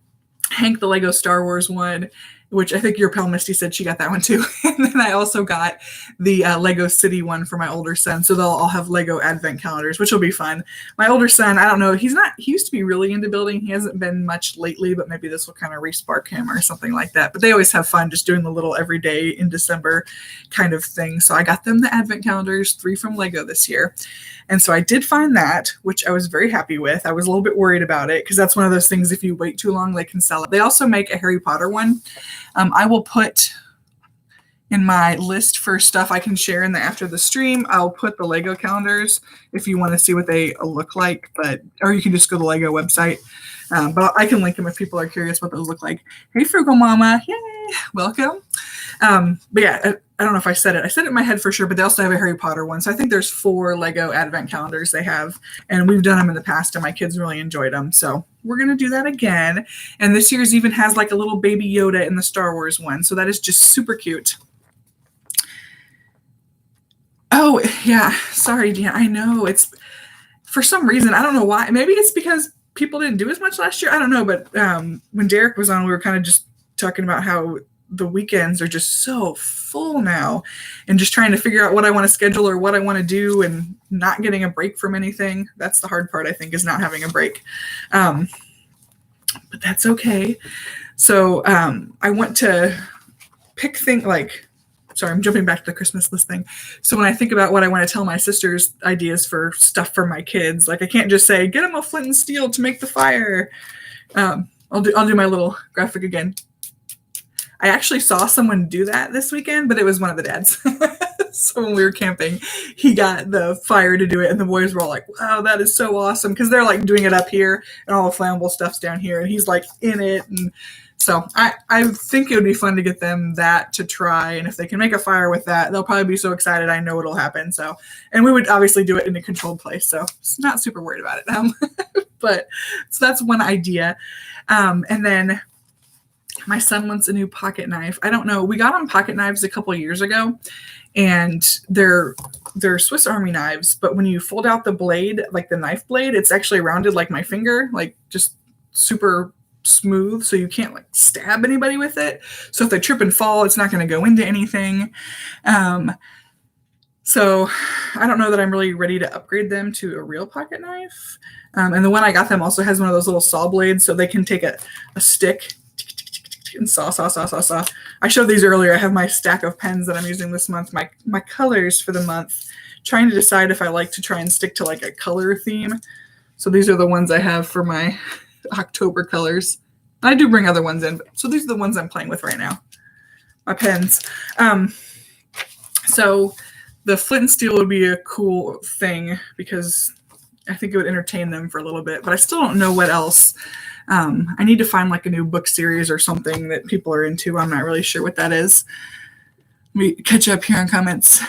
Hank, the Lego Star Wars one. which I think your pal Misty said she got that one too. And then I also got the Lego City one for my older son. So they'll all have Lego advent calendars, which will be fun. My older son, I don't know, he used to be really into building. He hasn't been much lately, but maybe this will kind of re-spark him or something like that. But they always have fun just doing the little everyday in December kind of thing. So I got them the advent calendars, 3 from Lego this year. And so I did find that, which I was very happy with. I was a little bit worried about it because that's one of those things, if you wait too long, they can sell it. They also make a Harry Potter one. I will put in my list for stuff I can share after the stream. I'll put the Lego calendars if you want to see what they look like, or you can just go to the Lego website. But I can link them if people are curious what those look like. Hey, Frugal Mama. Yay. Welcome. But yeah, I don't know if I said it. I said it in my head for sure, but they also have a Harry Potter one. So I think there's 4 Lego advent calendars they have, and we've done them in the past, and my kids really enjoyed them. So we're going to do that again. And this year's even has like a little baby Yoda in the Star Wars one. So that is just super cute. Oh, yeah. Sorry, Deanna. I know it's for some reason. I don't know why. Maybe it's because people didn't do as much last year. I don't know. But when Derek was on, we were kind of just talking about how the weekends are just so full now and just trying to figure out what I want to schedule or what I want to do and not getting a break from anything. That's the hard part, I think, is not having a break. But that's okay. So I want to pick things sorry, I'm jumping back to the Christmas list thing. So when I think about what I want to tell my sisters ideas for stuff for my kids, I can't just say, get them a flint and steel to make the fire. I'll do my little graphic again. I actually saw someone do that this weekend, but it was one of the dads. So when we were camping, he got the fire to do it, and the boys were all like, wow, that is so awesome, because they're doing it up here, and all the flammable stuff's down here, and he's in it. And so I think it would be fun to get them that to try, and if they can make a fire with that, they'll probably be so excited. I know it'll happen. So, and we would obviously do it in a controlled place, so it's not super worried about it. But so that's one idea. And then my son wants a new pocket knife. I don't know. We got him pocket knives a couple of years ago, and they're Swiss Army knives. But when you fold out the blade, the knife blade, it's actually rounded like my finger, just super smooth. So you can't stab anybody with it. So if they trip and fall, it's not going to go into anything. So I don't know that I'm really ready to upgrade them to a real pocket knife. And the one I got them also has one of those little saw blades, so they can take a stick and saw. I showed these earlier. I have my stack of pens that I'm using this month, my colors for the month, trying to decide if I like to try and stick to a color theme. So these are the ones I have for my October colors. I do bring other ones in, so these are the ones I'm playing with right now, my pens. So the flint and steel would be a cool thing because I think it would entertain them for a little bit, but I still don't know what else. I need to find a new book series or something that people are into. I'm not really sure what that is. Let me catch up here on comments.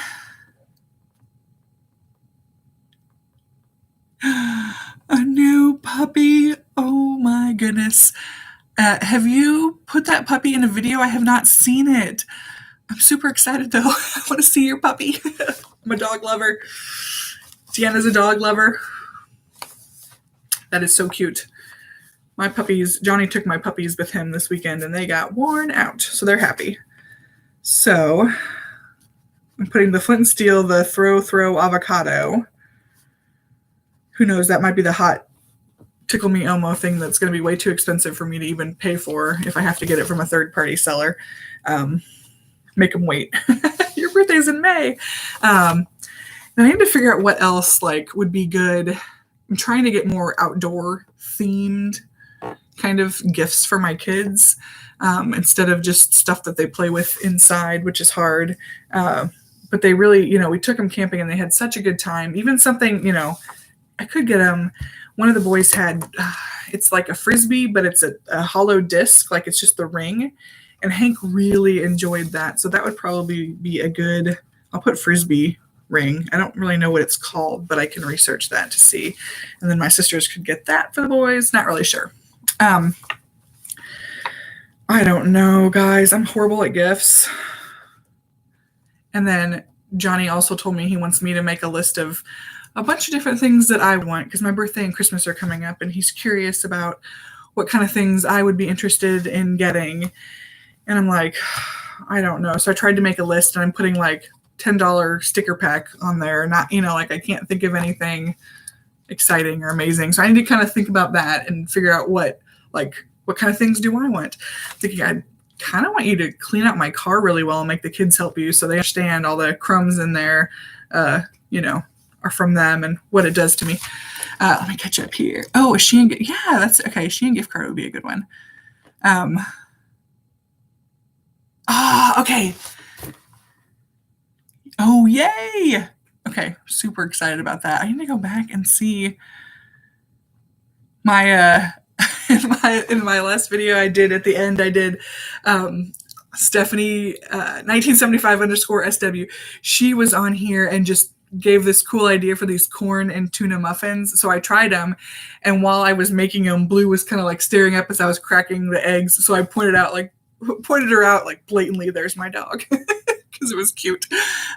A new puppy. Oh my goodness. Have you put that puppy in a video? I have not seen it. I'm super excited though. I want to see your puppy. I'm a dog lover. Deanna's a dog lover. That is so cute. My puppies, Johnny took my puppies with him this weekend and they got worn out. So they're happy. So I'm putting the flint and steel, the throw avocado. Who knows, that might be the hot Tickle Me Elmo thing that's going to be way too expensive for me to even pay for if I have to get it from a third-party seller. Make them wait. Your birthday's in May. Now I need to figure out what else would be good. I'm trying to get more outdoor themed kind of gifts for my kids instead of just stuff that they play with inside, which is hard. But they really, we took them camping and they had such a good time. Even something, I could get them. One of the boys had, it's like a Frisbee, but it's a hollow disc. It's just the ring. And Hank really enjoyed that. So that would probably be a good, I'll put Frisbee ring. I don't really know what it's called, but I can research that to see. And then my sisters could get that for the boys. Not really sure. I don't know, guys. I'm horrible at gifts. And then Johnny also told me he wants me to make a list of a bunch of different things that I want because my birthday and Christmas are coming up, and he's curious about what kind of things I would be interested in getting. And I'm like, I don't know. So I tried to make a list, and I'm putting like $10 sticker pack on there. Not, like I can't think of anything exciting or amazing. So I need to kind of think about that and figure out what kind of things do I want. Thinking I kind of want you to clean out my car really well and make the kids help you so they understand all the crumbs in there, are from them and what it does to me. Let me catch up here. Oh, a Shein. Yeah, that's okay. Shein gift card would be a good one. Okay. Oh, yay. Okay. Super excited about that. I need to go back and see my, in my last video I did at the end, I did, Stephanie, 1975_SW. She was on here and just gave this cool idea for these corn and tuna muffins. So I tried them, and while I was making them, Blue was kind of like staring up as I was cracking the eggs. So I pointed her out like blatantly, there's my dog, because it was cute.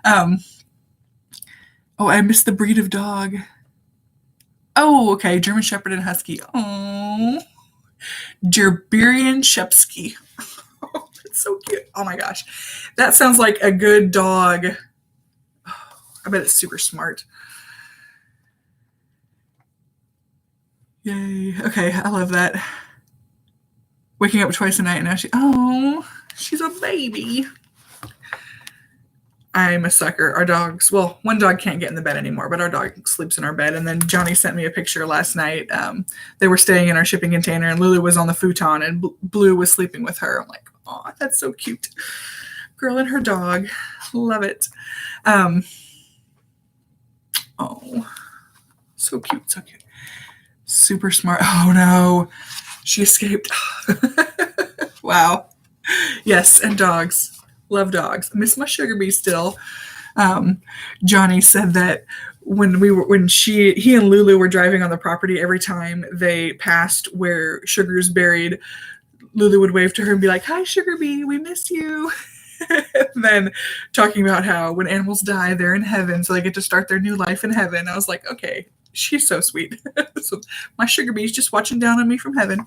Oh, I missed the breed of dog. Oh, okay, German Shepherd and Husky. Oh, Gerberian Shepsky. Oh, it's so cute. Oh my gosh, that sounds like a good dog. I bet it's super smart. Yay. Okay, I love that. Waking up twice a night, and now she's a baby. I'm a sucker. Our dogs, well, one dog can't get in the bed anymore, but our dog sleeps in our bed. And then Johnny sent me a picture last night. They were staying in our shipping container, and Lulu was on the futon, and Blue was sleeping with her. I'm like, oh, that's so cute. Girl and her dog. Love it. Oh, so cute, so cute. Super smart. Oh no, she escaped. Wow. Yes, and dogs. Love dogs. I miss my Sugar Bee still. Johnny said that when he and Lulu were driving on the property, every time they passed where Sugar's buried, Lulu would wave to her and be like, "Hi, Sugar Bee, we miss you." And then talking about how when animals die, they're in heaven, so they get to start their new life in heaven. I was like, okay, she's so sweet. So my Sugar Bee's just watching down on me from heaven.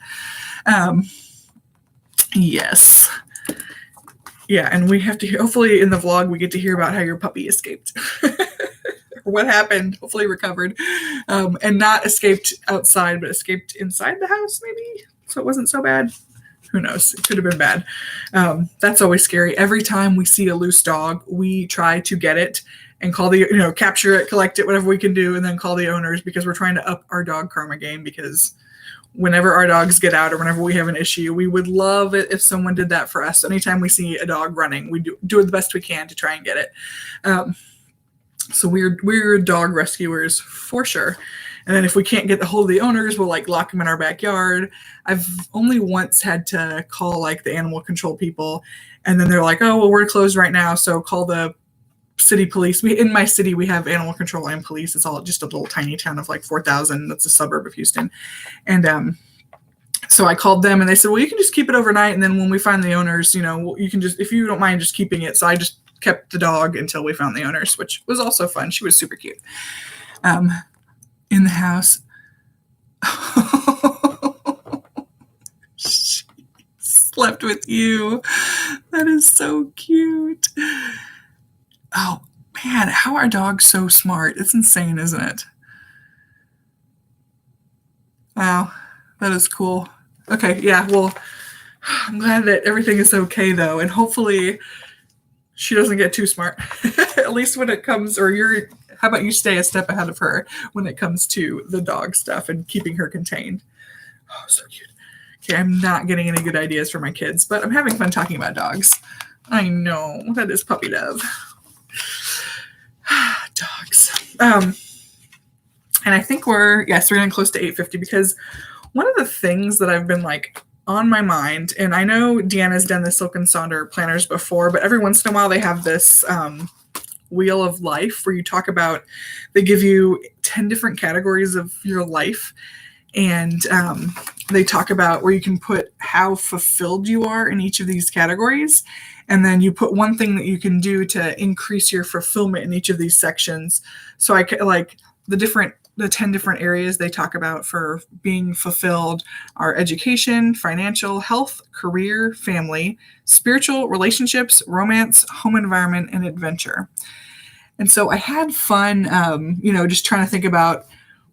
Yes. Yeah, and we have to hopefully in the vlog we get to hear about how your puppy escaped. Or what happened, hopefully recovered. And not escaped outside, but escaped inside the house maybe, so it wasn't so bad. Who knows? It could have been bad. That's always scary. Every time we see a loose dog, we try to get it and call capture it, collect it, whatever we can do, and then call the owners, because we're trying to up our dog karma game, because whenever our dogs get out or whenever we have an issue, we would love it if someone did that for us. Anytime we see a dog running, we do the best we can to try and get it. So we're dog rescuers for sure. And then if we can't get the hold of the owners, we'll lock them in our backyard. I've only once had to call the animal control people, and then they're like, "Oh, well, we're closed right now, so call the city police." In my city, we have animal control and police. It's all just a little tiny town of 4,000. That's a suburb of Houston. And so I called them, and they said, "Well, you can just keep it overnight, and then when we find the owners, you can just, if you don't mind, just keeping it." So I just kept the dog until we found the owners, which was also fun. She was super cute. In the house. She slept with you. That is so cute. Oh man, how are dogs so smart? It's insane, isn't it? Wow, that is cool. Okay, yeah, well, I'm glad that everything is okay though, and hopefully she doesn't get too smart. At least when it comes, how about you stay a step ahead of her when it comes to the dog stuff and keeping her contained. Oh, so cute. Okay, I'm not getting any good ideas for my kids, but I'm having fun talking about dogs. I know, that is puppy love. Dogs. And I think we're getting close to 8:50, because one of the things that I've been on my mind, and I know Deanna's done the Silk and Sonder planners before, but every once in a while they have this wheel of life where you talk about, they give you 10 different categories of your life, and they talk about where you can put how fulfilled you are in each of these categories, and then you put one thing that you can do to increase your fulfillment in each of these sections. So I the different the 10 different areas they talk about for being fulfilled are education, financial, health, career, family, spiritual, relationships, romance, home environment, and adventure. And so I had fun, just trying to think about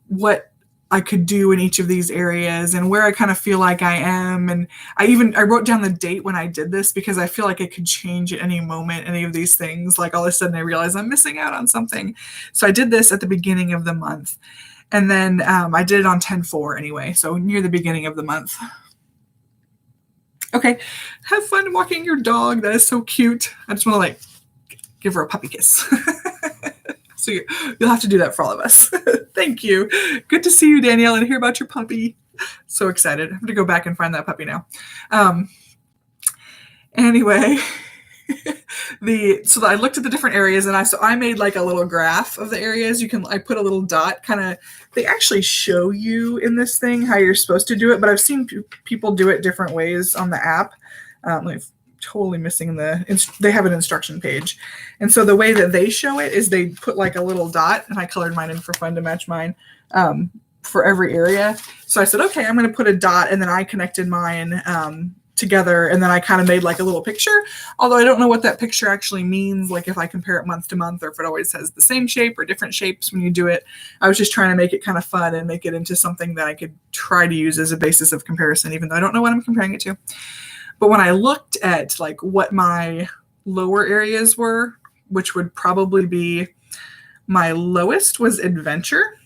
what I could do in each of these areas and where I kind of feel like I am. And I wrote down the date when I did this because I feel like it could change at any moment, any of these things. Like all of a sudden I realize I'm missing out on something. So I did this at the beginning of the month. And then I did it on 10/4 anyway, so near the beginning of the month. Okay, have fun walking your dog. That is so cute. I just want to give her a puppy kiss. So you'll have to do that for all of us. Thank you. Good to see you, Danielle, and hear about your puppy. So excited. I'm going to go back and find that puppy now. Anyway, so I looked at the different areas, and I made like a little graph of the areas. I put a little dot, they actually show you in this thing how you're supposed to do it, but I've seen people do it different ways on the app. Totally missing they have an instruction page. And so the way that they show it is they put like a little dot, and I colored mine in for fun to match mine for every area. So I said, okay, I'm going to put a dot, and then I connected mine together, and then I kind of made like a little picture, although I don't know what that picture actually means, like if I compare it month to month or if it always has the same shape or different shapes when you do it. I was just trying to make it kind of fun and make it into something that I could try to use as a basis of comparison, even though I don't know what I'm comparing it to. But when I looked at like what my lower areas were, which would probably be my lowest was adventure.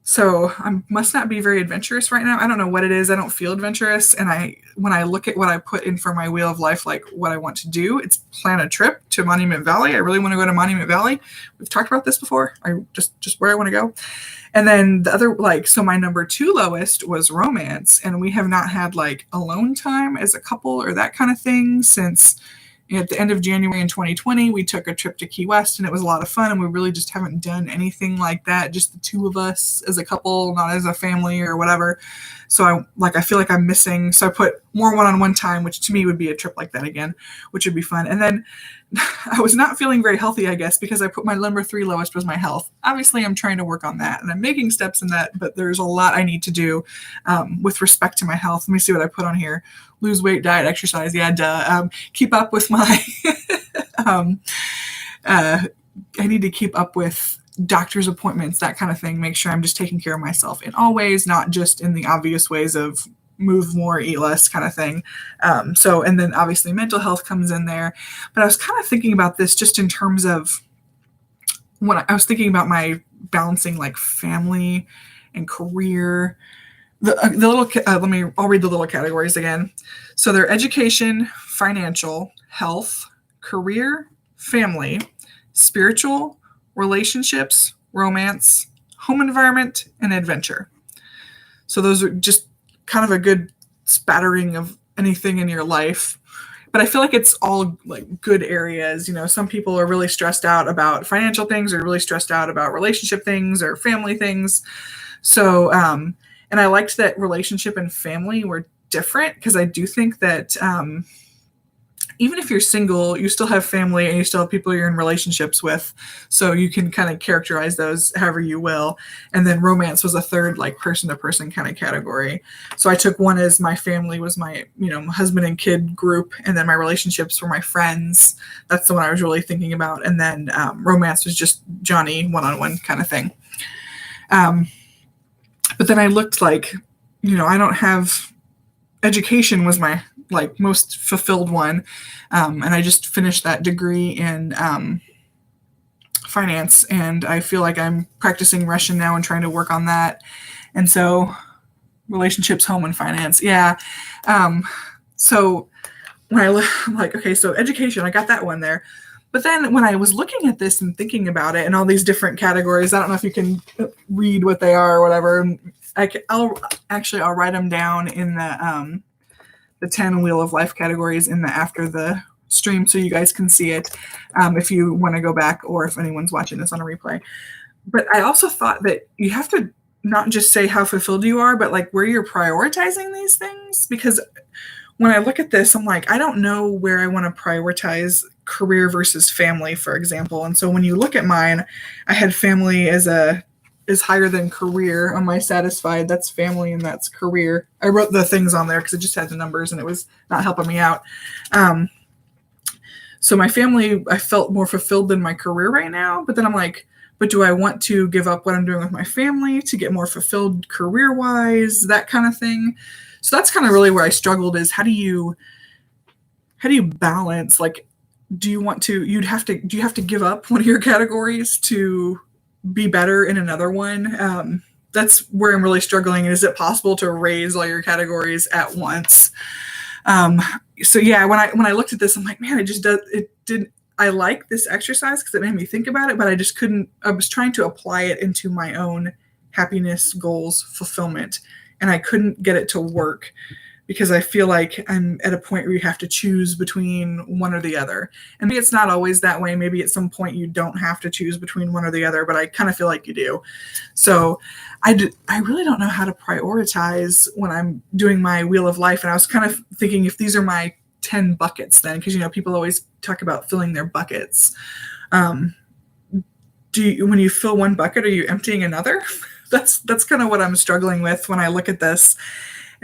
So I must not be very adventurous right now. I don't know what it is. I don't feel adventurous. And when I look at what I put in for my wheel of life, like what I want to do, it's plan a trip to Monument Valley. I really want to go to Monument Valley. We've talked about this before. I just where I want to go. And then the other, so my number 2 lowest was romance. And we have not had like alone time as a couple or that kind of thing since at the end of January in 2020, we took a trip to Key West, and it was a lot of fun. And we really just haven't done anything like that, just the two of us as a couple, not as a family or whatever. So I feel like I'm missing. So I put more one-on-one time, which to me would be a trip like that again, which would be fun. And then I was not feeling very healthy, I guess, because I put my number 3 lowest was my health. Obviously, I'm trying to work on that, and I'm making steps in that, but there's a lot I need to do with respect to my health. Let me see what I put on here. Lose weight, diet, exercise. Yeah, duh. Keep up with my I need to keep up with doctor's appointments, that kind of thing. Make sure I'm just taking care of myself in all ways, not just in the obvious ways of move more, eat less kind of thing. And then obviously mental health comes in there. But I was kind of thinking about this just in terms of when I was thinking about my balancing like family and career. I'll read the little categories again. So they're education, financial, health, career, family, spiritual, relationships, romance, home environment, and adventure. So those are just kind of a good spattering of anything in your life. But I feel like it's all like good areas. Some people are really stressed out about financial things, or really stressed out about relationship things or family things. So, and I liked that relationship and family were different, because I do think that even if you're single, you still have family and you still have people you're in relationships with. So you can kind of characterize those however you will. And then romance was a third, like person to person kind of category. So I took one as my family was my, husband and kid group. And then my relationships were my friends. That's the one I was really thinking about. And then romance was just Johnny one-on-one kind of thing. But then I looked like, I don't have education was my like most fulfilled one. And I just finished that degree in finance, and I feel like I'm practicing Russian now and trying to work on that. And so relationships, home, and finance. Yeah. So when I'm like, okay, so education, I got that one there. But then when I was looking at this and thinking about it and all these different categories, I don't know if you can read what they are or whatever. I'll write them down in the 10 Wheel of Life categories in the after the stream, so you guys can see it if you want to go back, or if anyone's watching this on a replay. But I also thought that you have to not just say how fulfilled you are, but like where you're prioritizing these things. Because when I look at this, I'm like, I don't know where I want to prioritize career versus family, for example. And so when you look at mine, I had family is higher than career on my satisfied. That's family and that's career. I wrote the things on there because it just had the numbers and it was not helping me out. So my family, I felt more fulfilled than my career right now. But then I'm like, but do I want to give up what I'm doing with my family to get more fulfilled career-wise, that kind of thing? So that's kind of really where I struggled, is how do you balance? Like, do you have to give up one of your categories to be better in another one? That's where I'm really struggling. Is it possible to raise all your categories at once? So yeah, when I looked at this, I'm like, man, I like this exercise because it made me think about it, but I just couldn't. I was trying to apply it into my own happiness, goals, fulfillment, and I couldn't get it to work because I feel like I'm at a point where you have to choose between one or the other. And maybe it's not always that way. Maybe at some point you don't have to choose between one or the other, but I kind of feel like you do. So I really don't know how to prioritize when I'm doing my wheel of life. And I was kind of thinking, if these are my 10 buckets then, because, people always talk about filling their buckets. When you fill one bucket, are you emptying another? That's kind of what I'm struggling with when I look at this.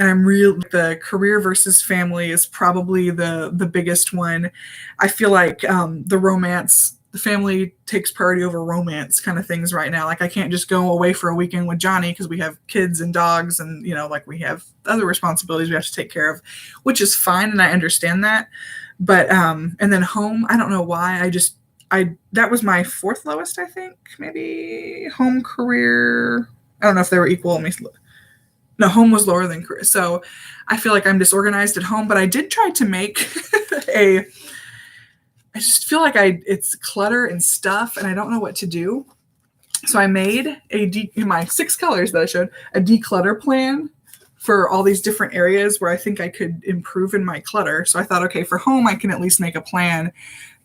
And the career versus family is probably the biggest one. I feel like the family takes priority over romance kind of things right now. Like, I can't just go away for a weekend with Johnny because we have kids and dogs and, like, we have other responsibilities we have to take care of, which is fine. And I understand that. But, and then home, I don't know why. That was my fourth lowest, I think, maybe. Home, career. I don't know if they were equal. No, home was lower than career. So I feel like I'm disorganized at home, but I did try to make I just feel like it's clutter and stuff and I don't know what to do. So I made in my 6 colors that I showed, a declutter plan for all these different areas where I think I could improve in my clutter. So I thought, okay, for home, I can at least make a plan.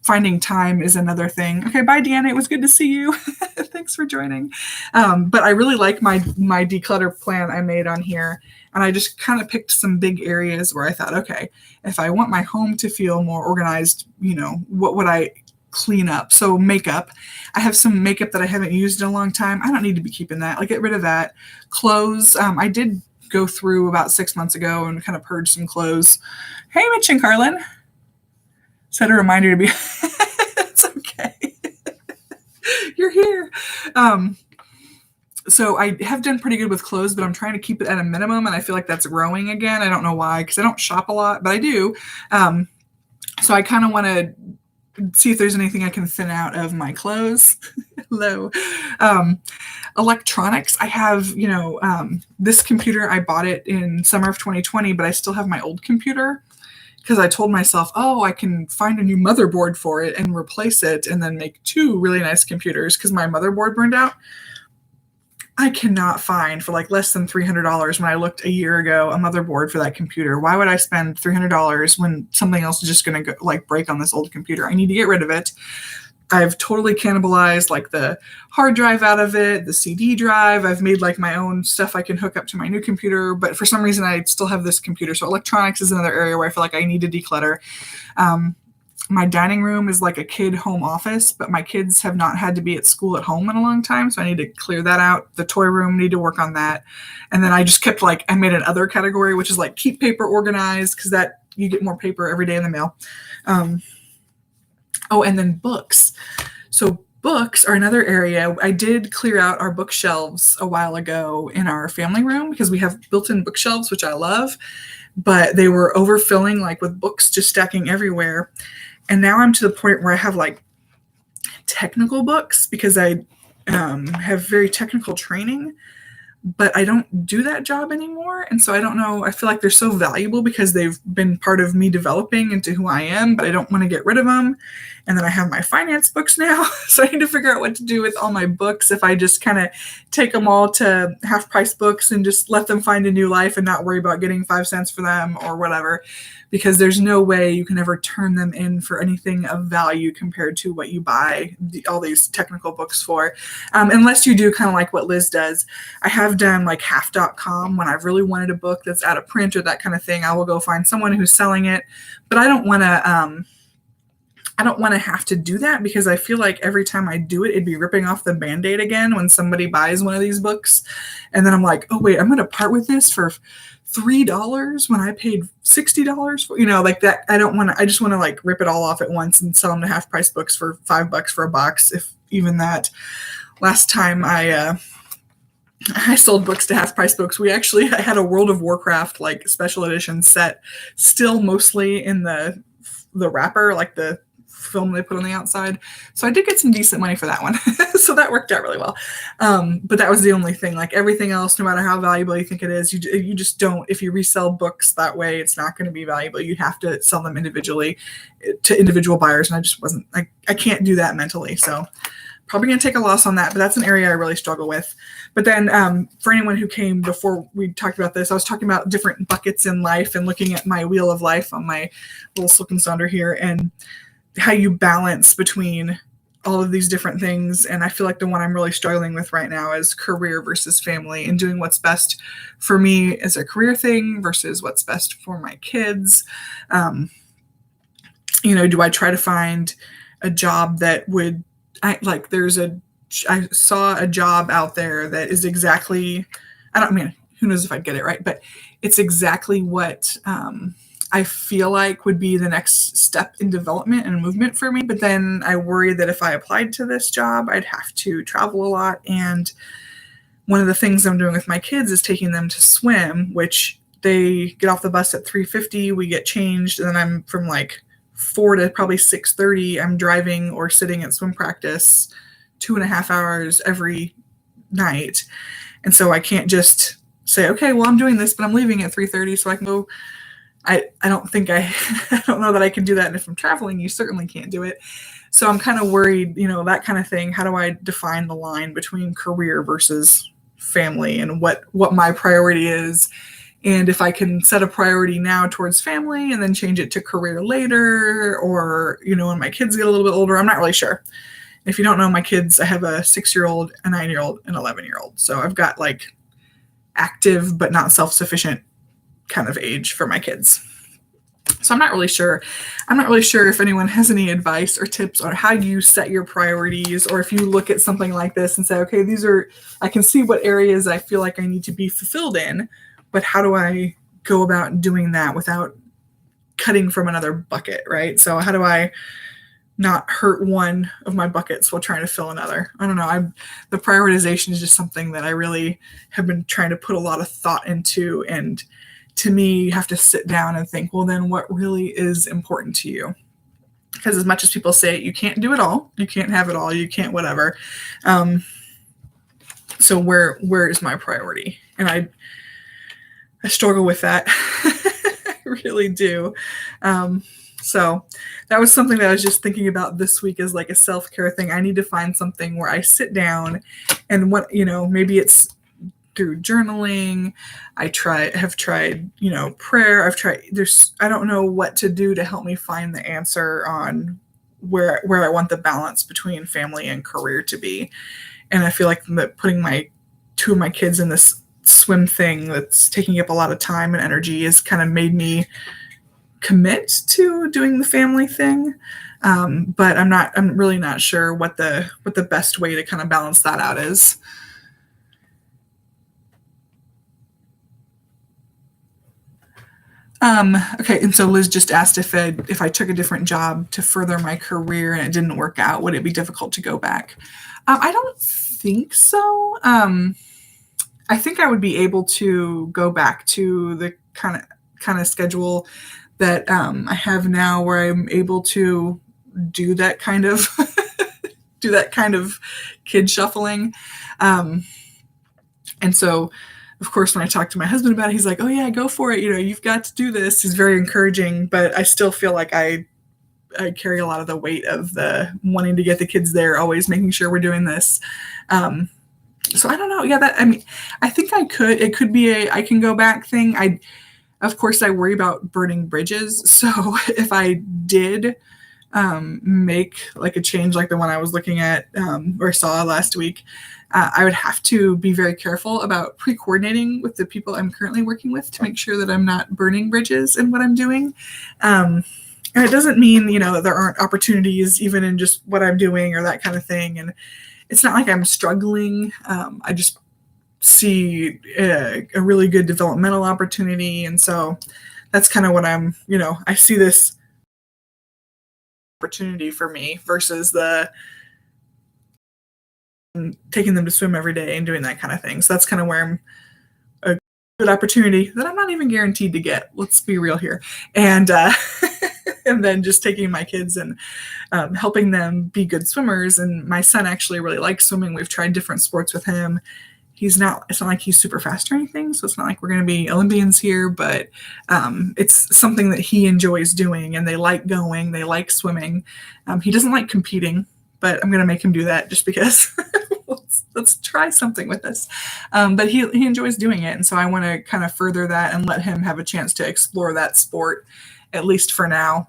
Finding time is another thing. Okay, bye, Deanna. It was good to see you. Thanks for joining. But I really like my declutter plan I made on here. And I just kind of picked some big areas where I thought, okay, if I want my home to feel more organized, what would I clean up? So makeup. I have some makeup that I haven't used in a long time. I don't need to be keeping that. Like, get rid of that. Clothes. I did go through about 6 months ago and kind of purge some clothes. Hey, Mitch and Carlynn. Set a reminder to be. It's okay. You're here. So I have done pretty good with clothes, but I'm trying to keep it at a minimum, and I feel like that's growing again. I don't know why, because I don't shop a lot, but I do. So I kind of want to see if there's anything I can thin out of my clothes. Hello. Electronics. I have, this computer, I bought it in summer of 2020, but I still have my old computer. Because I told myself, I can find a new motherboard for it and replace it and then make 2 really nice computers because my motherboard burned out. I cannot find for like less than $300 when I looked a year ago a motherboard for that computer. Why would I spend $300 when something else is just going to break on this old computer? I need to get rid of it. I've totally cannibalized like the hard drive out of it, the CD drive. I've made like my own stuff I can hook up to my new computer, but for some reason I still have this computer. So electronics is another area where I feel like I need to declutter. My dining room is like a kid home office, but my kids have not had to be at school at home in a long time. So I need to clear that out. The toy room, need to work on that. And then I just kept I made an other category, which is like keep paper organized because that you get more paper every day in the mail. And then books. So books are another area. I did clear out our bookshelves a while ago in our family room because we have built-in bookshelves, which I love, but they were overfilling with books just stacking everywhere. And now I'm to the point where I have technical books because I have very technical training, but I don't do that job anymore. And so I don't know, I feel like they're so valuable because they've been part of me developing into who I am, but I don't want to get rid of them. And then I have my finance books now. So I need to figure out what to do with all my books if I just kind of take them all to half price books and just let them find a new life and not worry about getting 5 cents for them or whatever, because there's no way you can ever turn them in for anything of value compared to what you buy all these technical books for. Unless you do kind of like what Liz does. I have done half.com when I've really wanted a book that's out of print or that kind of thing. I will go find someone who's selling it, but I don't want to, I don't want to have to do that because I feel like every time I do it, it'd be ripping off the Band-Aid again when somebody buys one of these books. And then I'm like, oh, wait, I'm going to part with this for $3 when I paid $60 for, like that. I don't want to, I just want to like rip it all off at once and sell them to half price books for $5 for a box, if even that. Last time I sold books to half price books, I had a World of Warcraft like special edition set, still mostly in the wrapper, like the film they put on the outside. So I did get some decent money for that one. So that worked out really well. But that was the only thing. Like everything else, no matter how valuable you think it is, you just don't, if you resell books that way, it's not going to be valuable. You have to sell them individually to individual buyers. And I just wasn't, I can't do that mentally. So probably going to take a loss on that, but that's an area I really struggle with. But then for anyone who came before we talked about this, I was talking about different buckets in life and looking at my wheel of life on my little silken sonder here and how you balance between all of these different things. And I feel like the one I'm really struggling with right now is career versus family and doing what's best for me as a career thing versus what's best for my kids. Do I try to find a job that would, I saw a job out there that is exactly, who knows if I'd get it right, but it's exactly what I feel like would be the next step in development and movement for me. But then I worry that if I applied to this job, I'd have to travel a lot. And one of the things I'm doing with my kids is taking them to swim, which they get off the bus at 3:50, we get changed, and then I'm from like 4 to probably 6:30, I'm driving or sitting at swim practice 2.5 hours every night. And so I can't just say, okay, well, I'm doing this, but I'm leaving at 3:30 so I can go. I don't think I don't know that I can do that. And if I'm traveling, you certainly can't do it. So I'm kind of worried, that kind of thing. How do I define the line between career versus family and what my priority is? And if I can set a priority now towards family and then change it to career later, or, when my kids get a little bit older, I'm not really sure. If you don't know my kids, I have a 6-year-old, a 9-year-old, and 11-year-old. So I've got like active but not self-sufficient kind of age for my kids. So I'm not really sure if anyone has any advice or tips on how you set your priorities, or if you look at something like this and say, okay, I can see what areas I feel like I need to be fulfilled in, but how do I go about doing that without cutting from another bucket, right? So how do I not hurt one of my buckets while trying to fill another? I don't know. The prioritization is just something that I really have been trying to put a lot of thought into. And to me, you have to sit down and think, well, then what really is important to you? Because as much as people say you can't do it all, you can't have it all, you can't whatever. So where is my priority? And I struggle with that. I really do. So that was something that I was just thinking about this week as like a self-care thing. I need to find something where I sit down and maybe it's through journaling. I have tried, prayer. I don't know what to do to help me find the answer on where I want the balance between family and career to be. And I feel like putting two of my kids in this swim thing that's taking up a lot of time and energy has kind of made me commit to doing the family thing. But I'm really not sure what the best way to kind of balance that out is. Okay, and so Liz just asked if I took a different job to further my career and it didn't work out, would it be difficult to go back? I don't think so. I think I would be able to go back to the kind of schedule that I have now, where I'm able to do that kind of kid shuffling. And so, of course, when I talk to my husband about it, he's like, oh yeah, go for it. You've got to do this. He's very encouraging, but I still feel like I carry a lot of the weight of the wanting to get the kids there, always making sure we're doing this. So I don't know. Yeah, I think it could be I can go back thing. Of course, I worry about burning bridges. So if I did make like a change like the one I was looking at or saw last week, I would have to be very careful about pre-coordinating with the people I'm currently working with to make sure that I'm not burning bridges in what I'm doing. And it doesn't mean, that there aren't opportunities even in just what I'm doing or that kind of thing. And it's not like I'm struggling. I just see a really good developmental opportunity. And so that's kind of what I see this opportunity for me versus the taking them to swim every day and doing that kind of thing. So that's kind of where I'm a good opportunity that I'm not even guaranteed to get. Let's be real here. And, and then just taking my kids and helping them be good swimmers. And my son actually really likes swimming. We've tried different sports with him. It's not like he's super fast or anything. So it's not like we're going to be Olympians here, but it's something that he enjoys doing, and they like going, they like swimming. He doesn't like competing, but I'm going to make him do that just because let's try something with this. But he enjoys doing it. And so I want to kind of further that and let him have a chance to explore that sport, at least for now.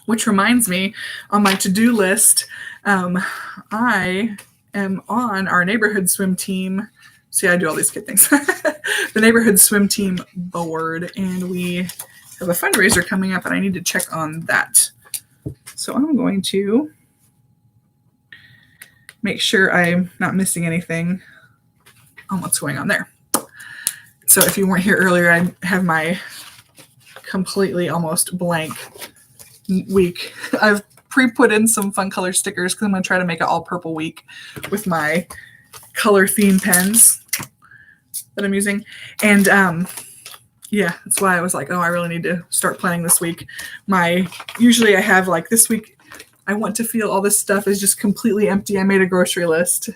Which reminds me, on my to-do list, I am on our neighborhood swim team. See, I do all these kid things. The neighborhood swim team board, and we have a fundraiser coming up, and I need to check on that. So I'm going to make sure I'm not missing anything on what's going on there. So if you weren't here earlier, I have my completely almost blank week. I've pre-put in some fun color stickers because I'm going to try to make it all purple week with my color theme pens that I'm using. And yeah, that's why I was like, oh, I really need to start planning this week. Usually I have like this week, I want to feel all this stuff is just completely empty. I made a grocery list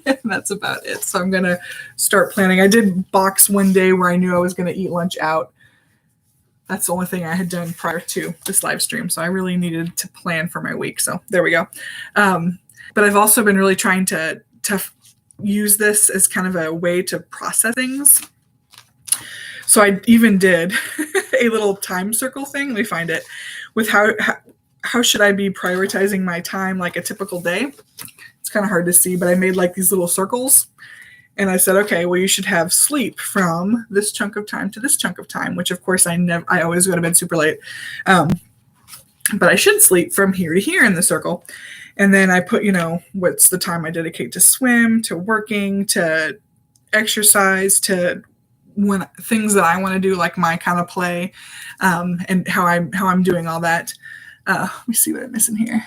and that's about it. So I'm going to start planning. I did box one day where I knew I was going to eat lunch out. That's the only thing I had done prior to this live stream. So I really needed to plan for my week. So there we go. But I've also been really trying to use this as kind of a way to process things. So I even did a little time circle thing. Let me find it. With how should I be prioritizing my time like a typical day? It's kind of hard to see, but I made like these little circles. And I said, okay, well, you should have sleep from this chunk of time to this chunk of time, which of course I always go to bed super late. But I should sleep from here to here in the circle. And then I put, what's the time I dedicate to swim, to working, to exercise, to when things that I want to do, like my kind of play, and how I'm doing all that. Let me see what I'm missing here.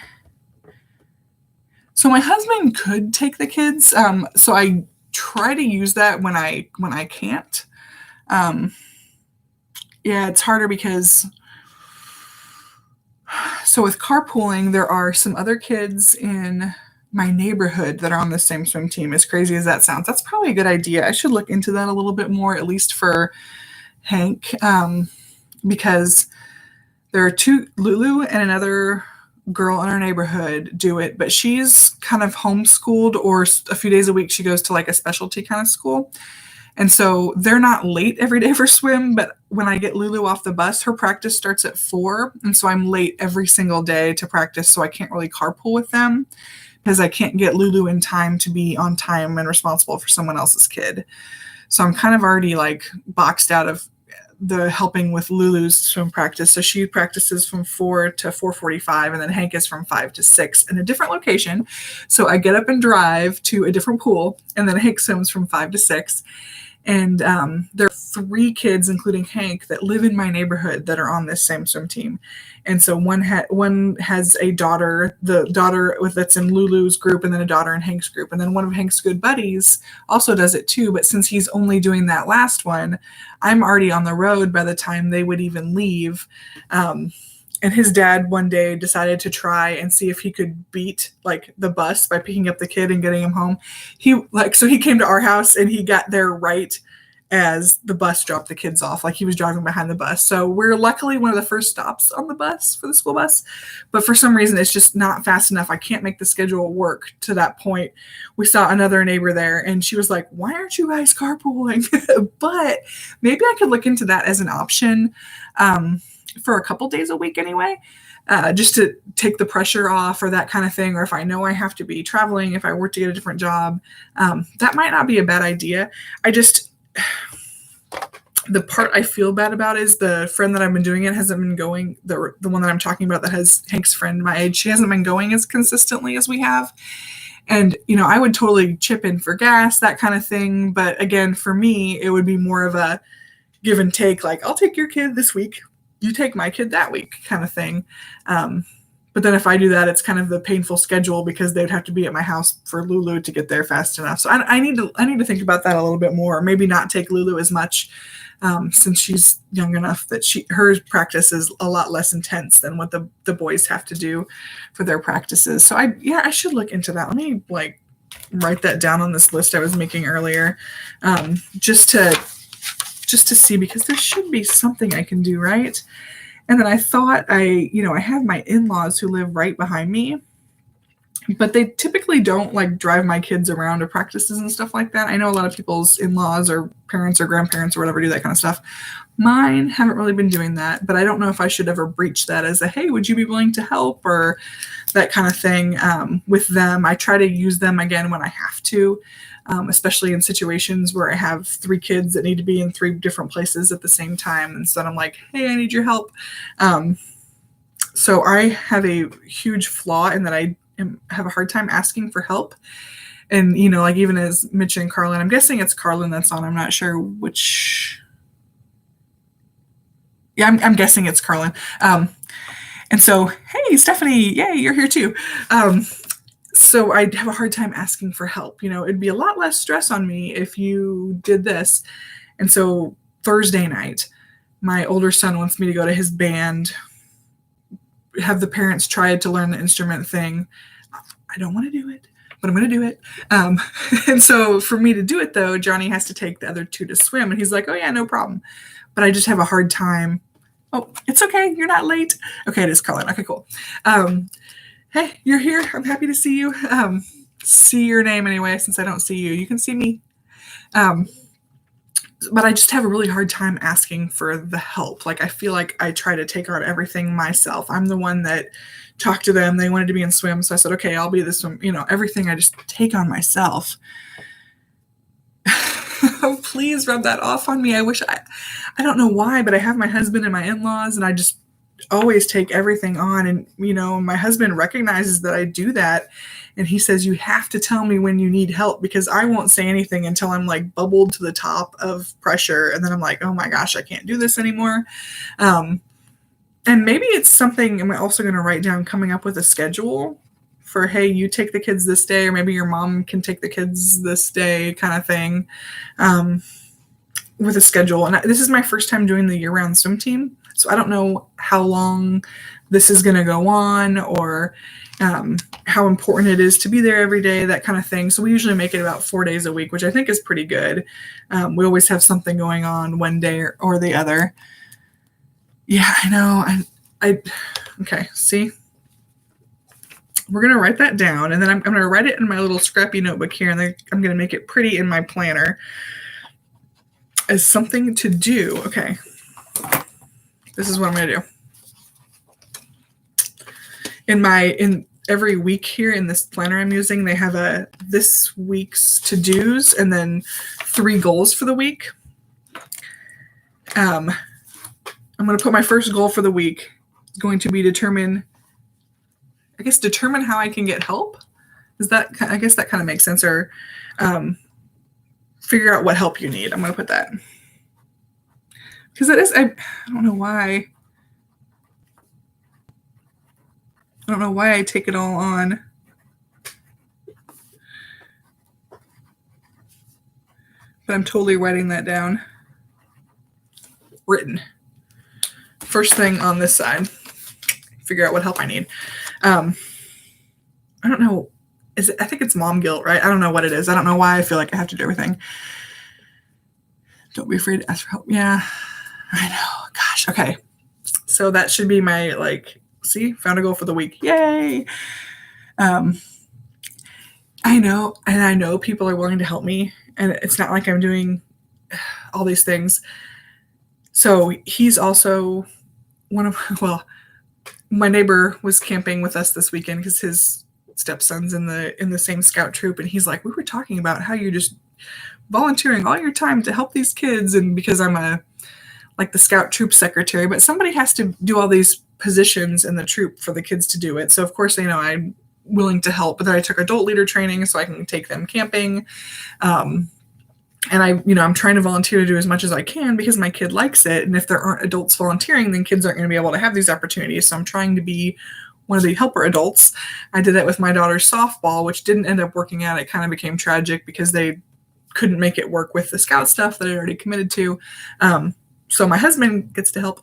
So my husband could take the kids. So I try to use that when I can't. Yeah, it's harder because so with carpooling, there are some other kids in my neighborhood that are on the same swim team. As crazy as that sounds, that's probably a good idea. I should look into that a little bit more, at least for Hank, because there are Lulu and another girl in our neighborhood do it, but she's kind of homeschooled, or a few days a week she goes to like a specialty kind of school. And so they're not late every day for swim, but when I get Lulu off the bus, her practice starts at 4. And so I'm late every single day to practice. So I can't really carpool with them because I can't get Lulu in time to be on time and responsible for someone else's kid. So I'm kind of already like boxed out of the helping with Lulu's swim practice. So she practices from 4 to 4:45, and then Hank is from 5 to 6 in a different location. So I get up and drive to a different pool, and then Hank swims from 5 to 6. And there are 3 kids, including Hank, that live in my neighborhood that are on this same swim team. And so one has a daughter, the daughter that's in Lulu's group, and then a daughter in Hank's group. And then one of Hank's good buddies also does it too. But since he's only doing that last one, I'm already on the road by the time they would even leave. And his dad one day decided to try and see if he could beat like the bus by picking up the kid and getting him home. So he came to our house and he got there right as the bus dropped the kids off. Like he was driving behind the bus. So we're luckily one of the first stops on the bus for the school bus. But for some reason, it's just not fast enough. I can't make the schedule work to that point. We saw another neighbor there and she was like, why aren't you guys carpooling? But maybe I could look into that as an option. For a couple days a week anyway, just to take the pressure off or that kind of thing. Or if I know I have to be traveling, if I work to get a different job, that might not be a bad idea. The part I feel bad about is the friend that I've been doing it hasn't been going. The one that I'm talking about that has Hank's friend my age, she hasn't been going as consistently as we have. And, I would totally chip in for gas, that kind of thing. But again, for me, it would be more of a give and take, like, I'll take your kid this week, you take my kid that week kind of thing. But then if I do that, it's kind of the painful schedule because they'd have to be at my house for Lulu to get there fast enough. So I need to think about that a little bit more. Maybe not take Lulu as much since she's young enough that her practice is a lot less intense than what the boys have to do for their practices. So I should look into that. Let me write that down on this list I was making earlier, just to see, because there should be something I can do, right? And then I thought I have my in-laws who live right behind me, but they typically don't drive my kids around to practices and stuff like that. I know a lot of people's in-laws or parents or grandparents or whatever do that kind of stuff. Mine haven't really been doing that, but I don't know if I should ever breach that as a, hey, would you be willing to help, or that kind of thing with them. I try to use them again when I have to, especially in situations where I have 3 kids that need to be in 3 different places at the same time. And so I'm like, hey, I need your help. So I have a huge flaw in that I have a hard time asking for help. And, even as Mitch and Carlynn, I'm guessing it's Carlynn that's on. I'm not sure which. Yeah, I'm guessing it's Carlynn. And so, hey, Stephanie, yay, you're here too. So I'd have a hard time asking for help. It'd be a lot less stress on me if you did this. And so Thursday night, my older son wants me to go to his band, have the parents try to learn the instrument thing. I don't want to do it, but I'm going to do it. And so for me to do it, though, Johnny has to take the other 2 to swim. And he's like, oh, yeah, no problem. But I just have a hard time. Oh, it's okay. You're not late. Okay, it is Carlynn. Okay, cool. Hey, you're here. I'm happy to see you. See your name anyway, since I don't see you. You can see me. But I just have a really hard time asking for the help. I feel like I try to take on everything myself. I'm the one that talked to them. They wanted to be in swim. So I said, okay, I'll be the swim. Everything I just take on myself. Oh, please rub that off on me. I wish I don't know why, but I have my husband and my in-laws, and I just always take everything on. And, my husband recognizes that I do that. And he says, you have to tell me when you need help, because I won't say anything until I'm bubbled to the top of pressure. And then I'm like, oh my gosh, I can't do this anymore. And maybe it's something I'm also going to write down, coming up with a schedule for, hey, you take the kids this day, or maybe your mom can take the kids this day kind of thing, with a schedule. And this is my first time doing the year-round swim team. So I don't know how long this is going to go on, or how important it is to be there every day, that kind of thing. So we usually make it about 4 days a week, which I think is pretty good. We always have something going on one day or the other. Yeah, I know. Okay, see? We're going to write that down, and then I'm going to write it in my little scrappy notebook here, and then I'm going to make it pretty in my planner as something to do. Okay. This is what I'm going to do. In every week here in this planner I'm using, they have this week's to-dos and then 3 goals for the week. I'm going to put my first goal for the week is going to be determine how I can get help. I guess that kind of makes sense, or figure out what help you need. I'm going to put that. Because that is, I don't know why. I don't know why I take it all on. But I'm totally writing that down. Written. First thing on this side. Figure out what help I need. I don't know. I think it's mom guilt, right? I don't know what it is. I don't know why I feel like I have to do everything. Don't be afraid to ask for help. Yeah, I know. Gosh. Okay. So that should be my, see, found a goal for the week. Yay. I know. And I know people are willing to help me, and it's not like I'm doing all these things. So he's also my neighbor was camping with us this weekend because his stepson's in the same scout troop, and he's like, we were talking about how you're just volunteering all your time to help these kids. And because I'm a like the scout troop secretary, but somebody has to do all these positions in the troop for the kids to do it. So of course, I'm willing to help, but then I took adult leader training so I can take them camping. And I'm trying to volunteer to do as much as I can because my kid likes it. And if there aren't adults volunteering, then kids aren't going to be able to have these opportunities. So I'm trying to be one of the helper adults. I did that with my daughter's softball, which didn't end up working out. It kind of became tragic because they couldn't make it work with the scout stuff that I already committed to. So my husband gets to help,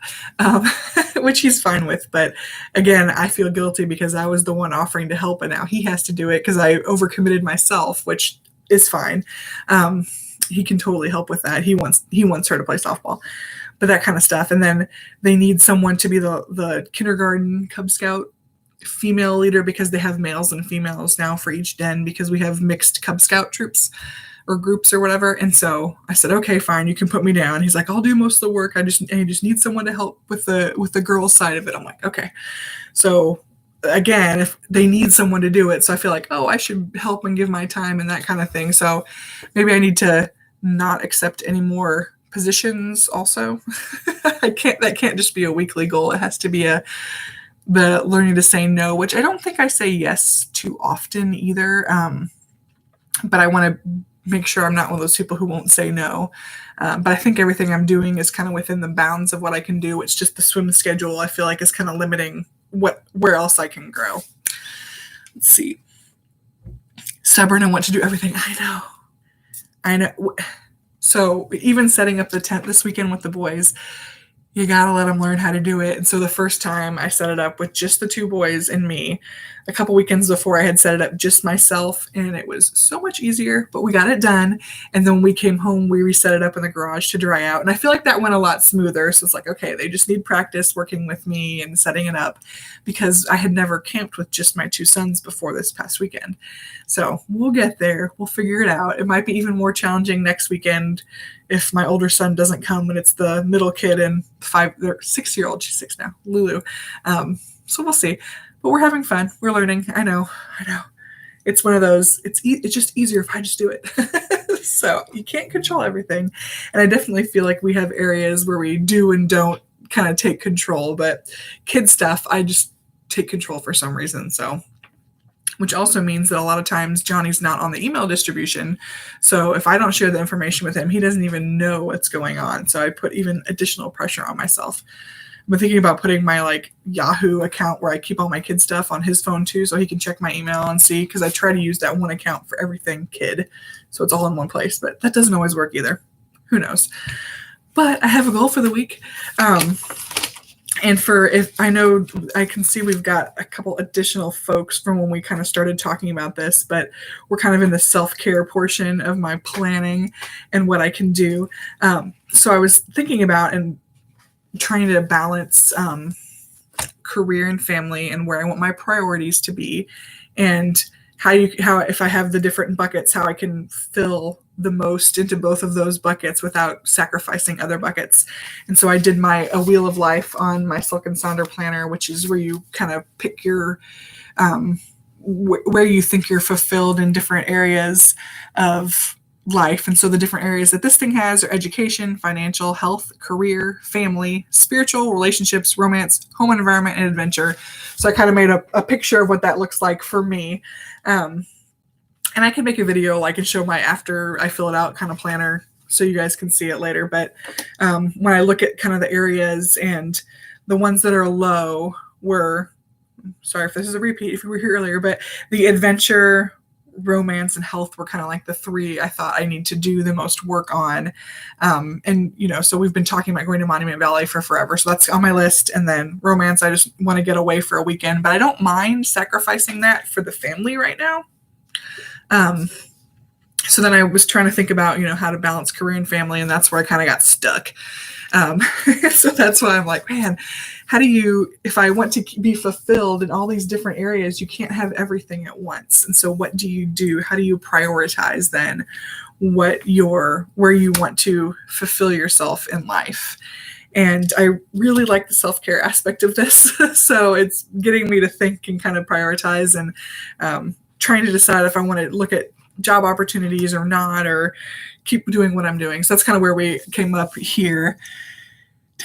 which he's fine with. But again, I feel guilty because I was the one offering to help, and now he has to do it because I overcommitted myself, which is fine. He can totally help with that. He wants her to play softball, but that kind of stuff. And then they need someone to be the kindergarten Cub Scout female leader because they have males and females now for each den because we have mixed Cub Scout troops or groups or whatever. And so I said, okay, fine, you can put me down. He's like, I'll do most of the work. I just need someone to help with the girls side of it. I'm like, okay. So again, if they need someone to do it, so I feel like, I should help and give my time and that kind of thing. So maybe I need to not accept any more positions also. That can't just be a weekly goal. It has to be the learning to say no, which I don't think I say yes too often either. But I want to make sure I'm not one of those people who won't say no. But I think everything I'm doing is kind of within the bounds of what I can do. It's just the swim schedule I feel like is kind of limiting where else I can grow. Let's see. Stubborn and want to do everything. I know. So even setting up the tent this weekend with the boys, you got to let them learn how to do it. And so the first time I set it up with just the two boys and me, a couple weekends before I had set it up just myself, and it was so much easier, but we got it done. And then when we came home, we reset it up in the garage to dry out. And I feel like that went a lot smoother. So it's like, okay, they just need practice working with me and setting it up because I had never camped with just my two sons before this past weekend. So we'll get there. We'll figure it out. It might be even more challenging next weekend if my older son doesn't come and it's the middle kid and 6-year-old, she's 6 now, Lulu. So we'll see. But we're having fun. We're learning. I know. It's one of those, it's just easier if I just do it. So you can't control everything. And I definitely feel like we have areas where we do and don't kind of take control. But kid stuff, I just take control for some reason. So, which also means that a lot of times Johnny's not on the email distribution. So if I don't share the information with him, he doesn't even know what's going on. So I put even additional pressure on myself. I've been thinking about putting my Yahoo account where I keep all my kid stuff on his phone too, so he can check my email and see, because I try to use that one account for everything kid. So it's all in one place, but that doesn't always work either. Who knows? But I have a goal for the week. And if I know, I can see we've got a couple additional folks from when we kind of started talking about this, but we're kind of in the self-care portion of my planning and what I can do. So I was thinking about and trying to balance career and family and where I want my priorities to be, and how if I have the different buckets, how I can fill the most into both of those buckets without sacrificing other buckets. And so I did a wheel of life on my Silk and Sonder planner, which is where you kind of pick your where you think you're fulfilled in different areas of life. And so the different areas that this thing has are education, financial, health, career, family, spiritual, relationships, romance, home and environment, and adventure. So I kind of made a picture of what that looks like for me. And I can make a video and show my after I fill it out kind of planner so you guys can see it later. But when I look at kind of the areas, and the ones that are low were, sorry if this is a repeat if you were here earlier, but the adventure, romance, and health were kind of like the three I thought I need to do the most work on. And so we've been talking about going to Monument Valley for forever, so that's on my list. And then romance, I just want to get away for a weekend, but I don't mind sacrificing that for the family right now. So then I was trying to think about how to balance career and family, and that's where I kind of got stuck. So that's why I'm like, man, how do you, if I want to be fulfilled in all these different areas, you can't have everything at once. And so what do you do? How do you prioritize then where you want to fulfill yourself in life? And I really like the self-care aspect of this. So it's getting me to think and kind of prioritize, and trying to decide if I want to look at job opportunities or not, or keep doing what I'm doing. So that's kind of where we came up here.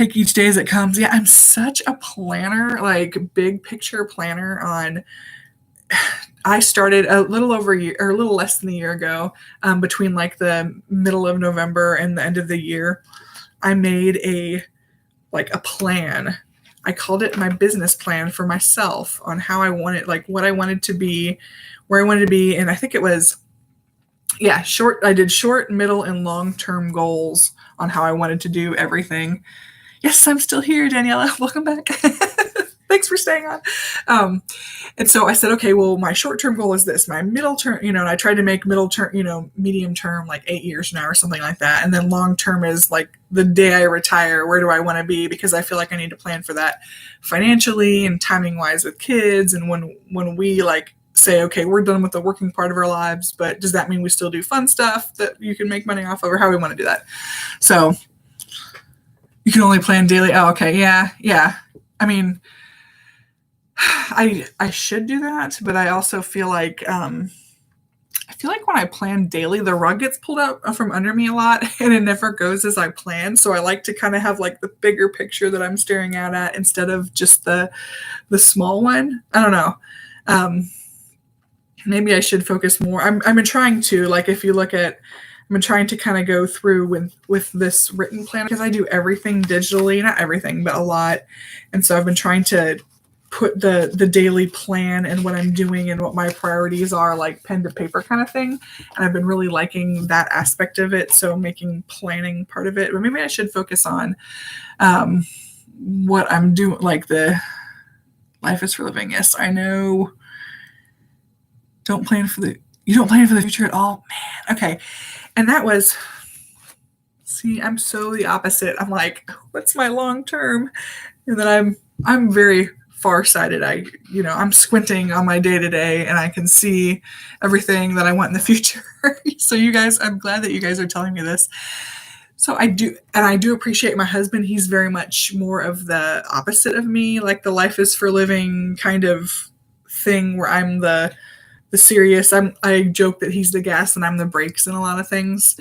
take each day as it comes. Yeah, I'm such a planner, like big picture planner on. I started a little over a year, or a little less than a year ago, between like the middle of November and the end of the year. I made a plan. I called it my business plan for myself on how I wanted, like what I wanted to be, where I wanted to be. And I think it was, I did short, middle, and long-term goals on how I wanted to do everything. Yes, I'm still here, Daniela. Welcome back. Thanks for staying on. And so I said, okay, well, my short-term goal is this. My middle term, and I tried to make middle term, medium term, like 8 years now or something like that. And then long-term is like the day I retire, where do I want to be? Because I feel like I need to plan for that financially and timing-wise with kids. And when we like say, okay, we're done with the working part of our lives, but does that mean we still do fun stuff that you can make money off of, or how we want to do that? So you can only plan daily. Oh, okay. Yeah. I mean, I should do that, but I also feel like when I plan daily, the rug gets pulled out from under me a lot, and it never goes as I plan. So I like to kind of have like the bigger picture that I'm staring at instead of just the small one. I don't know. Maybe I should focus more. I've been trying to, like, if you look at, I've been trying to kind of go through with this written plan, because I do everything digitally, not everything, but a lot. And so I've been trying to put the daily plan and what I'm doing and what my priorities are, like pen to paper kind of thing. And I've been really liking that aspect of it. So making planning part of it, but maybe I should focus on what I'm doing, like the life is for living. Yes, I know. You don't plan for the future at all, man. Okay. And that was, see, I'm so the opposite. I'm like, what's my long term? And then I'm very farsighted. I'm squinting on my day to day, and I can see everything that I want in the future. So you guys, I'm glad that you guys are telling me this. So I do appreciate my husband. He's very much more of the opposite of me, like the life is for living kind of thing, where I'm the serious. I joke that he's the gas and I'm the brakes in a lot of things.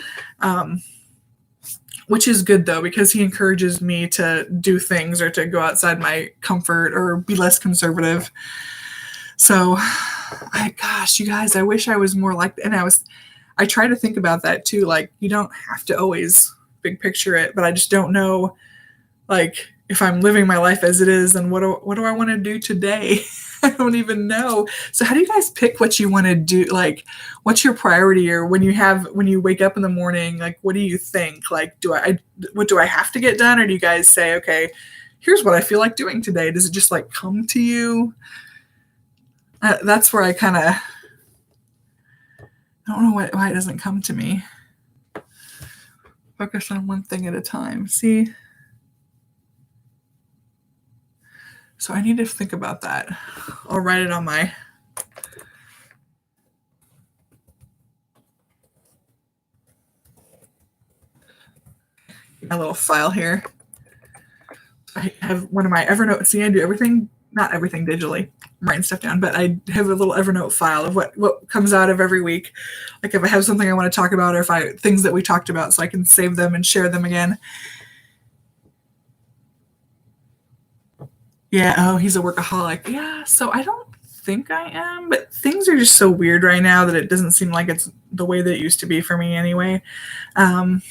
Which is good though, because he encourages me to do things or to go outside my comfort or be less conservative. So, you guys, I wish I was more like, and I try to think about that too. Like, you don't have to always big picture it, but I just don't know, like, if I'm living my life as it is, then what do I want to do today? I don't even know. So how do you guys pick what you want to do? Like, what's your priority? Or when you wake up in the morning, like, what do you think? Like, what do I have to get done? Or do you guys say, okay, here's what I feel like doing today? Does it just like come to you? That's where I kind of, I don't know why it doesn't come to me. Focus on one thing at a time. See? So I need to think about that. I'll write it on my little file here. I have one of my Evernote. See, I do everything, not everything digitally. I'm writing stuff down, but I have a little Evernote file of what comes out of every week. Like if I have something I want to talk about, or things that we talked about, so I can save them and share them again. Yeah, oh, he's a workaholic. Yeah, so I don't think I am, but things are just so weird right now that it doesn't seem like it's the way that it used to be for me anyway. But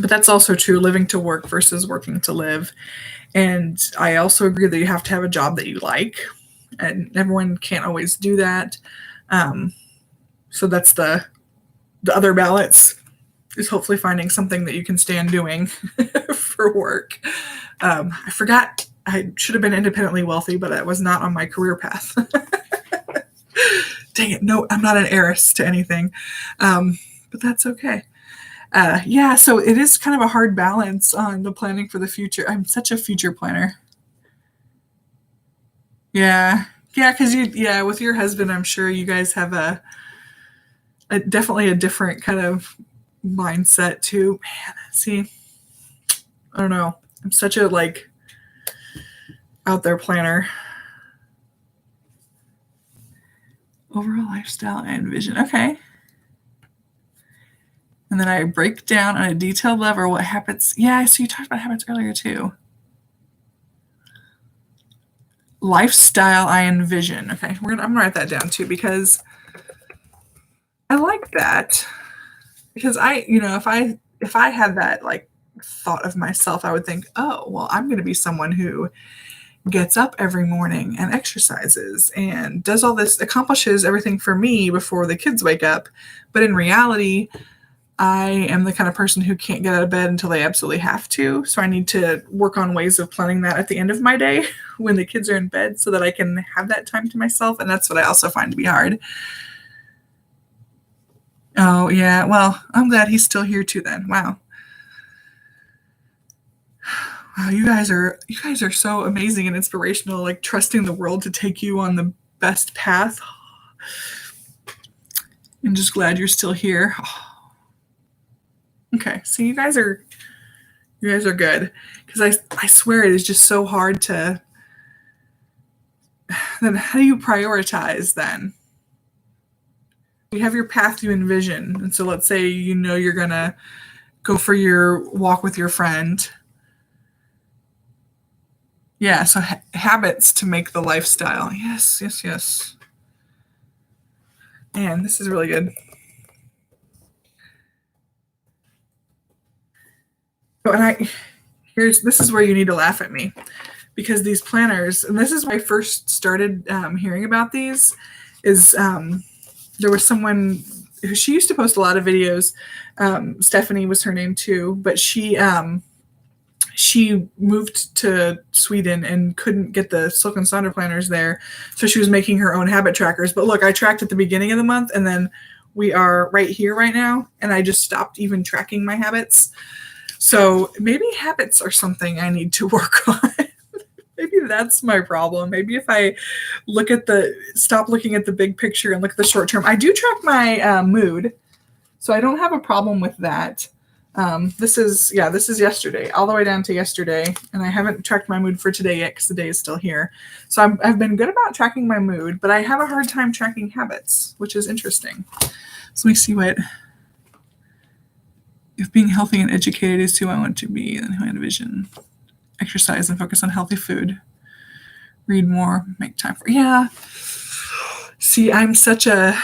that's also true, living to work versus working to live. And I also agree that you have to have a job that you like, and everyone can't always do that. So that's the other balance, is hopefully finding something that you can stand doing for work. I forgot. I should have been independently wealthy, but that was not on my career path. Dang it. No, I'm not an heiress to anything. But that's okay. So it is kind of a hard balance on the planning for the future. I'm such a future planner. Yeah. Yeah, because with your husband, I'm sure you guys have a definitely a different kind of mindset too. Man, see, I don't know. I'm such a out there planner. Overall lifestyle and vision. Okay. And then I break down on a detailed level what habits. Yeah, so you talked about habits earlier too. Lifestyle I envision. Okay, I'm gonna write that down too because I like that. Because if I had that like thought of myself, I would think, oh, well, I'm gonna be someone who gets up every morning and exercises and does all this, accomplishes everything for me before the kids wake up. But in reality, I am the kind of person who can't get out of bed until they absolutely have to. So I need to work on ways of planning that at the end of my day when the kids are in bed so that I can have that time to myself. And that's what I also find to be hard. Oh, yeah. Well, I'm glad he's still here too then. Wow. Wow, you guys are so amazing and inspirational, like trusting the world to take you on the best path. I'm just glad you're still here. Okay, so you guys are good because I swear it is just so hard to. Then how do you prioritize then? You have your path you envision, and so let's say you're gonna go for your walk with your friend. Yeah, so habits to make the lifestyle. Yes. Man, this is really good. Oh, and this is where you need to laugh at me because these planners, and this is when I first started hearing about these, is there was someone who she used to post a lot of videos. Stephanie was her name too, but she moved to Sweden and couldn't get the Silk and Sonder planners there. So she was making her own habit trackers. But look, I tracked at the beginning of the month and then we are right here right now. And I just stopped even tracking my habits. So maybe habits are something I need to work on. Maybe that's my problem. Maybe if I stop looking at the big picture and look at the short term. I do track my mood. So I don't have a problem with that. This is yesterday, all the way down to yesterday, and I haven't tracked my mood for today yet because the day is still here. So I've been good about tracking my mood, but I have a hard time tracking habits, which is interesting. So let me see if being healthy and educated is who I want to be and who I envision. Exercise and focus on healthy food. Read more, make time for, yeah. See, I'm such a,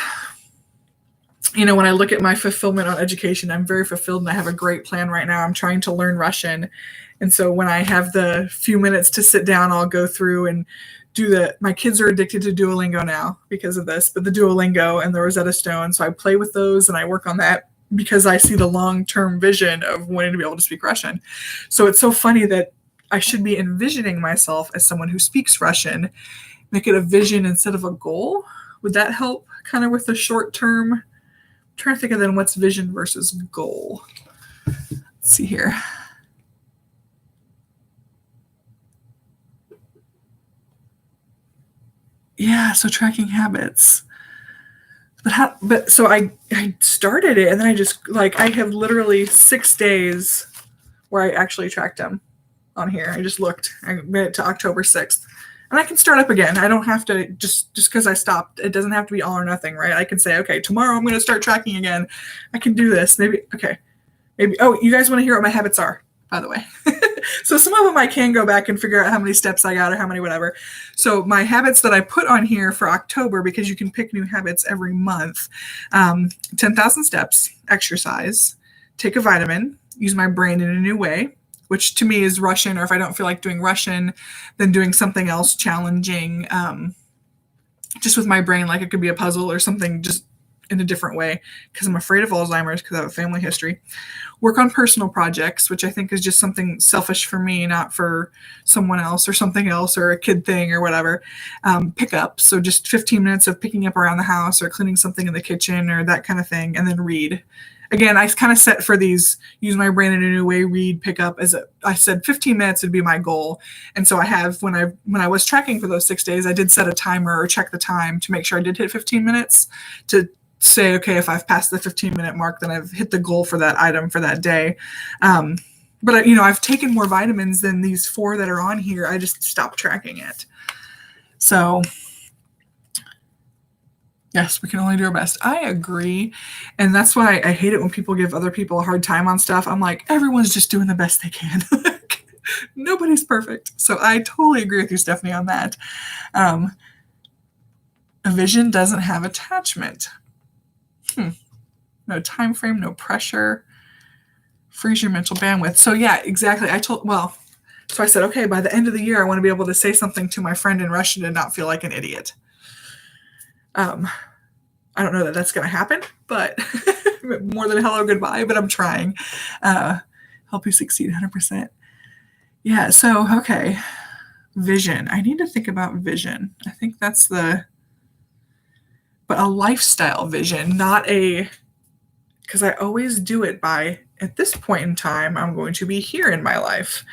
when I look at my fulfillment on education, I'm very fulfilled and I have a great plan right now. I'm trying to learn Russian. And so when I have the few minutes to sit down, I'll go through and my kids are addicted to Duolingo now because of this, but the Duolingo and the Rosetta Stone. So I play with those and I work on that because I see the long-term vision of wanting to be able to speak Russian. So it's so funny that I should be envisioning myself as someone who speaks Russian, make it a vision instead of a goal. Would that help kind of with the short term? I'm trying to think of then what's vision versus goal. Let's see here. Yeah, so tracking habits. So I started it and then I just I have literally 6 days where I actually tracked them on here. I just looked. I made it to October 6th. And I can start up again. I don't have to just because I stopped. It doesn't have to be all or nothing, right? I can say, okay, tomorrow I'm going to start tracking again. I can do this. Maybe. Oh, you guys want to hear what my habits are, by the way. So some of them I can go back and figure out how many steps I got or how many whatever. So my habits that I put on here for October, because you can pick new habits every month, 10,000 steps, exercise, take a vitamin, use my brain in a new way, which to me is Russian, or if I don't feel like doing Russian, then doing something else challenging, just with my brain, like it could be a puzzle or something just in a different way, because I'm afraid of Alzheimer's because I have a family history. Work on personal projects, which I think is just something selfish for me, not for someone else or something else or a kid thing or whatever. Pick up, so just 15 minutes of picking up around the house or cleaning something in the kitchen or that kind of thing, and then read. Again, I kind of set for these, use my brain in a new way, read, pick up. I said 15 minutes would be my goal. And so I have, when I was tracking for those 6 days, I did set a timer or check the time to make sure I did hit 15 minutes to say, okay, if I've passed the 15-minute mark, then I've hit the goal for that item for that day. But I've taken more vitamins than these 4 that are on here. I just stopped tracking it. So Yes, we can only do our best. I agree. And that's why I hate it when people give other people a hard time on stuff. I'm like, everyone's just doing the best they can. Nobody's perfect. So I totally agree with you, Stephanie, on that. A vision doesn't have attachment. No time frame, no pressure. Frees your mental bandwidth. So yeah, exactly. So I said, okay, by the end of the year, I want to be able to say something to my friend in Russian and not feel like an idiot. I don't know that that's going to happen, but more than hello, goodbye, but I'm trying. Help you succeed 100%. Yeah, so, okay. Vision. I need to think about vision. I think that's but a lifestyle vision, because I always do it by, at this point in time, I'm going to be here in my life.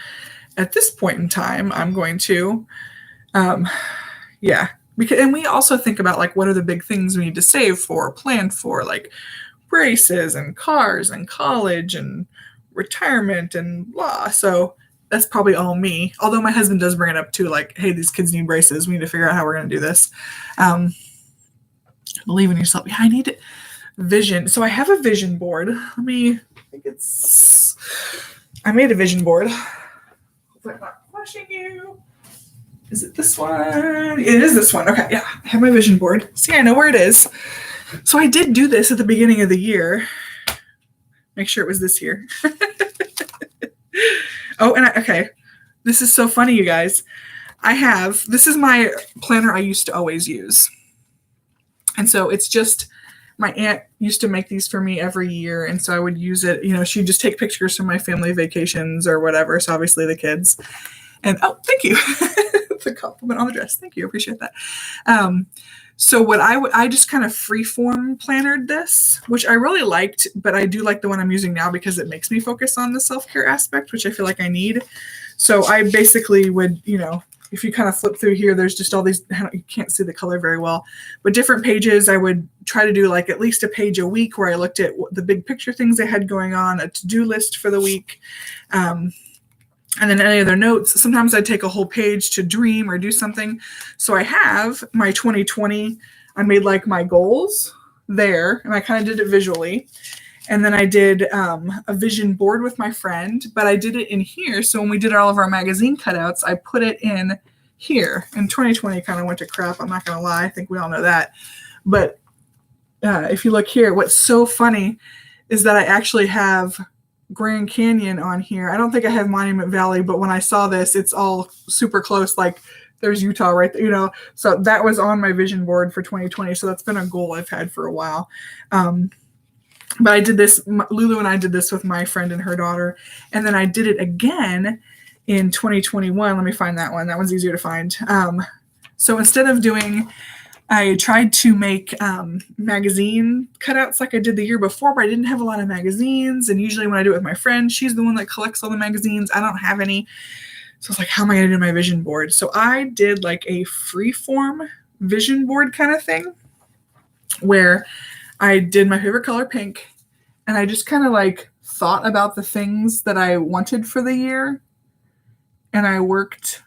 At this point in time, I'm going to, and we also think about like what are the big things we need to save for, plan for, like braces and cars and college and retirement and blah. So that's probably all me. Although my husband does bring it up too, like, hey, these kids need braces. We need to figure out how we're going to do this. Believe in yourself. Yeah, I need it. Vision. So I have a vision board. I made a vision board. Hopefully I'm not flashing you. Is it this one? It is this one. Okay, yeah. I have my vision board. See, I know where it is. So I did do this at the beginning of the year. Make sure it was this year. Okay. This is so funny, you guys. This is my planner I used to always use. And so it's just, my aunt used to make these for me every year. And so I would use it, she'd just take pictures from my family vacations or whatever. So obviously the kids. And, thank you. The compliment on the dress. Thank you. I appreciate that. So what I just kind of freeform plannered this, which I really liked, but I do like the one I'm using now because it makes me focus on the self-care aspect, which I feel like I need. So I basically would, if you kind of flip through here, there's just all these, you can't see the color very well, but different pages. I would try to do like at least a page a week where I looked at the big picture things I had going on, a to-do list for the week. And then any other notes. Sometimes I'd take a whole page to dream or do something. So I have my 2020, I made like my goals there, and I kind of did it visually. And then I did a vision board with my friend, but I did it in here. So when we did all of our magazine cutouts, I put it in here. And 2020 kind of went to crap. I'm not going to lie. I think we all know that. But if you look here, what's so funny is that I actually have Grand Canyon on here. I don't think I have Monument Valley, but when I saw this, it's all super close. Like there's Utah right there, so that was on my vision board for 2020. So that's been a goal I've had for a while. But I did this, Lulu and I did this with my friend and her daughter. And then I did it again in 2021. Let me find that one. That one's easier to find. So instead of I tried to make magazine cutouts like I did the year before, but I didn't have a lot of magazines. And usually when I do it with my friend, she's the one that collects all the magazines. I don't have any. So I was like, how am I going to do my vision board? So I did like a freeform vision board kind of thing where I did my favorite color, pink, and I just kind of like thought about the things that I wanted for the year. And I worked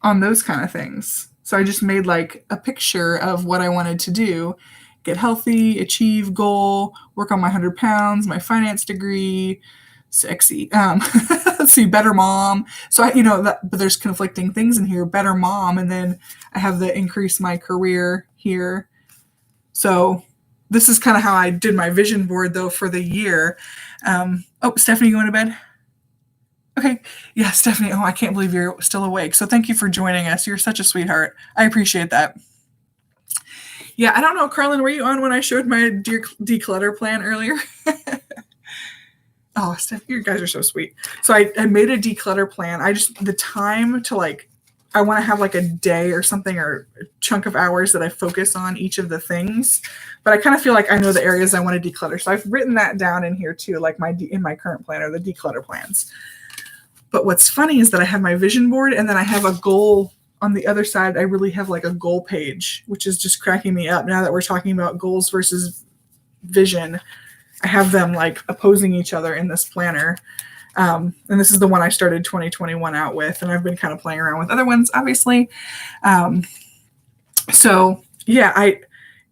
on those kind of things. So I just made like a picture of what I wanted to do: get healthy, achieve goal, work on my 100 pounds, my finance degree, sexy. Let's see, better mom. So but there's conflicting things in here. Better mom, and then I have the increase my career here. So this is kind of how I did my vision board though for the year. Stephanie, you going to bed? Okay. Yeah, Stephanie. Oh, I can't believe you're still awake. So thank you for joining us. You're such a sweetheart. I appreciate that. Yeah, I don't know, Carlynn, were you on when I showed my declutter plan earlier? Oh, Steph, you guys are so sweet. So I made a declutter plan. The time to I want to have like a day or something or a chunk of hours that I focus on each of the things. But I kind of feel like I know the areas I want to declutter. So I've written that down in here too, like in my current planner, the declutter plans. But what's funny is that I have my vision board and then I have a goal on the other side. I really have like a goal page, which is just cracking me up now that we're talking about goals versus vision. I have them like opposing each other in this planner. And this is the one I started 2021 out with, and I've been kind of playing around with other ones, obviously. So yeah,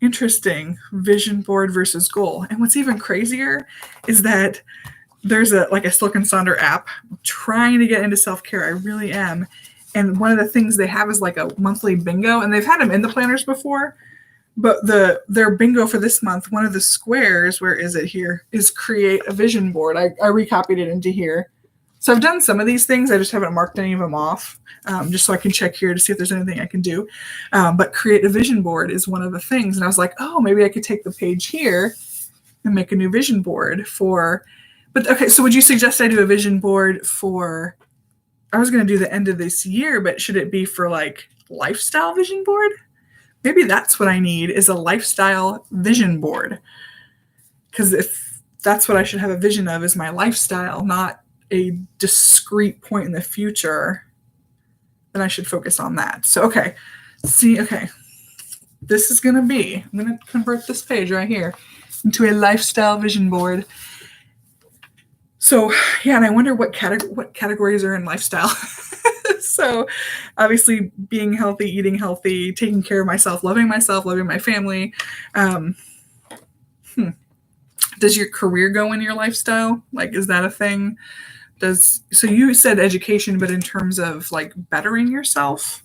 Interesting. Vision board versus goal. And what's even crazier is that there's a Silk and Sonder app. I'm trying to get into self-care. I really am. And one of the things they have is like a monthly bingo, and they've had them in the planners before, but their bingo for this month, one of the squares, where is it here, is create a vision board. I recopied it into here. So I've done some of these things. I just haven't marked any of them off, just so I can check here to see if there's anything I can do. But create a vision board is one of the things. And I was like, oh, maybe I could take the page here and make a new vision board for, but okay, so would you suggest I do a vision board for, I was going to do the end of this year, but should it be for like lifestyle vision board? Maybe that's what I need, is a lifestyle vision board. Because if that's what I should have a vision of, is my lifestyle, not a discrete point in the future, then I should focus on that. So, okay. This is going to be, I'm going to convert this page right here into a lifestyle vision board. So, yeah, and I wonder what categories are in lifestyle. So, obviously, being healthy, eating healthy, taking care of myself, loving my family. Does your career go in your lifestyle? Like, is that a thing? So you said education, but in terms of like bettering yourself,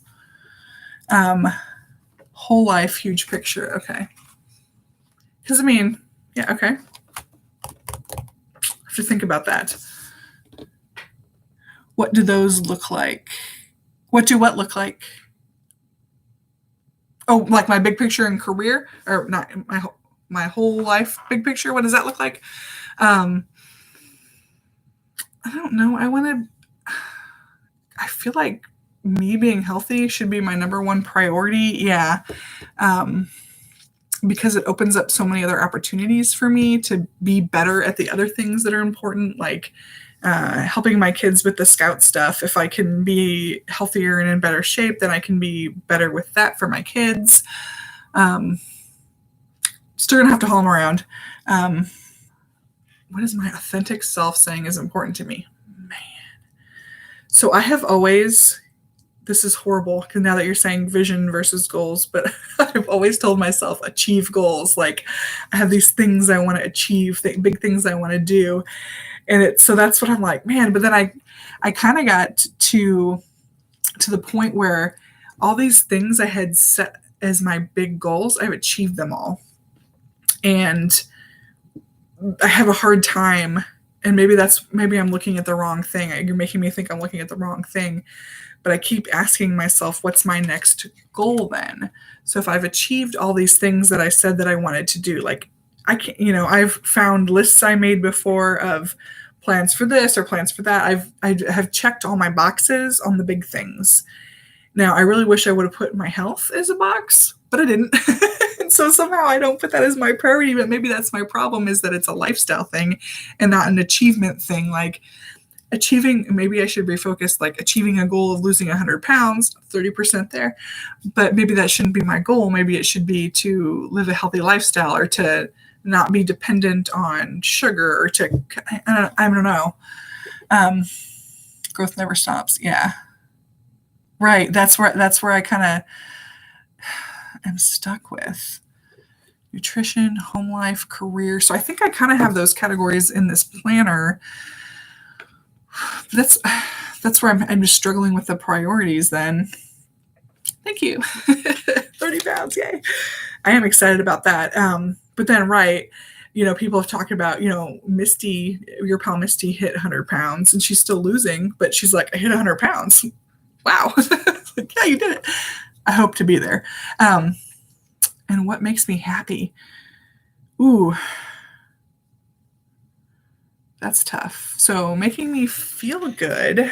whole life, huge picture. Okay. Because yeah, okay. I have to think about that. What do those look like? What look like? Oh, like my big picture and career, or not my whole life big picture. What does that look like? I don't know. I feel like me being healthy should be my number one priority. Yeah. Because it opens up so many other opportunities for me to be better at the other things that are important, like helping my kids with the scout stuff. If I can be healthier and in better shape, then I can be better with that for my kids. Still gonna have to haul them around. What is my authentic self saying is important to me? Man. So I have always, this is horrible because now that you're saying vision versus goals, but I've always told myself achieve goals. Like I have these things I want to achieve, big things I want to do. And so that's what I'm like, man. But then I kind of got to the point where all these things I had set as my big goals, I've achieved them all. And I have a hard time, and maybe I'm looking at the wrong thing. You're making me think I'm looking at the wrong thing, but I keep asking myself, what's my next goal then? So if I've achieved all these things that I said that I wanted to do, like I can't, I've found lists I made before of plans for this or plans for that. I have checked all my boxes on the big things. Now, I really wish I would have put my health as a box, but I didn't. And so somehow I don't put that as my priority, but maybe that's my problem, is that it's a lifestyle thing and not an achievement thing. Like achieving, maybe I should refocus, like achieving a goal of losing 100 pounds, 30% there, but maybe that shouldn't be my goal. Maybe it should be to live a healthy lifestyle, or to not be dependent on sugar, or to, I don't know. Growth never stops. Yeah. Right. That's where I kind of am stuck with nutrition, home life, career. So I think I kind of have those categories in this planner. That's where I'm just struggling with the priorities then. Thank you. 30 pounds. Yay. I am excited about that. But then, right. People have talked about, Misty, your pal Misty hit 100 pounds and she's still losing, but she's like, I hit 100 pounds. Wow. Like, yeah, you did it. I hope to be there. And what makes me happy? Ooh, that's tough. So making me feel good.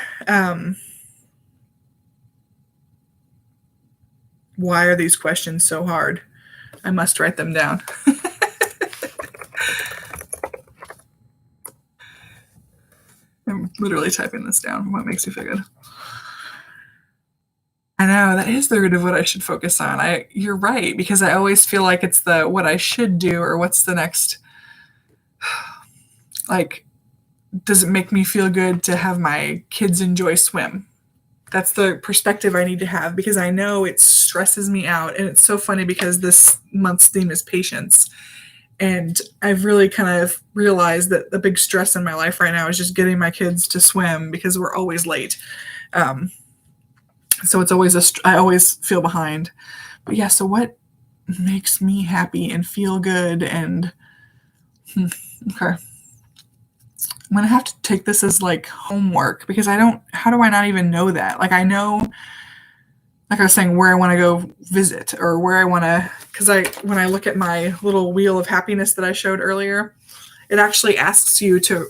Why are these questions so hard? I must write them down. I'm literally typing this down. What makes you feel good? I know, that is the root of what I should focus on. You're right, because I always feel like it's the what I should do, or what's the next, like, does it make me feel good to have my kids enjoy swim? That's the perspective I need to have, because I know it's stresses me out. And it's so funny because this month's theme is patience. And I've really kind of realized that the big stress in my life right now is just getting my kids to swim because we're always late. So it's always I always feel behind. But yeah, so what makes me happy and feel good? And okay, I'm going to have to take this as like homework because how do I not even know that? Like I know, like I was saying, where I want to go visit or where I want to, because when I look at my little wheel of happiness that I showed earlier, it actually asks you to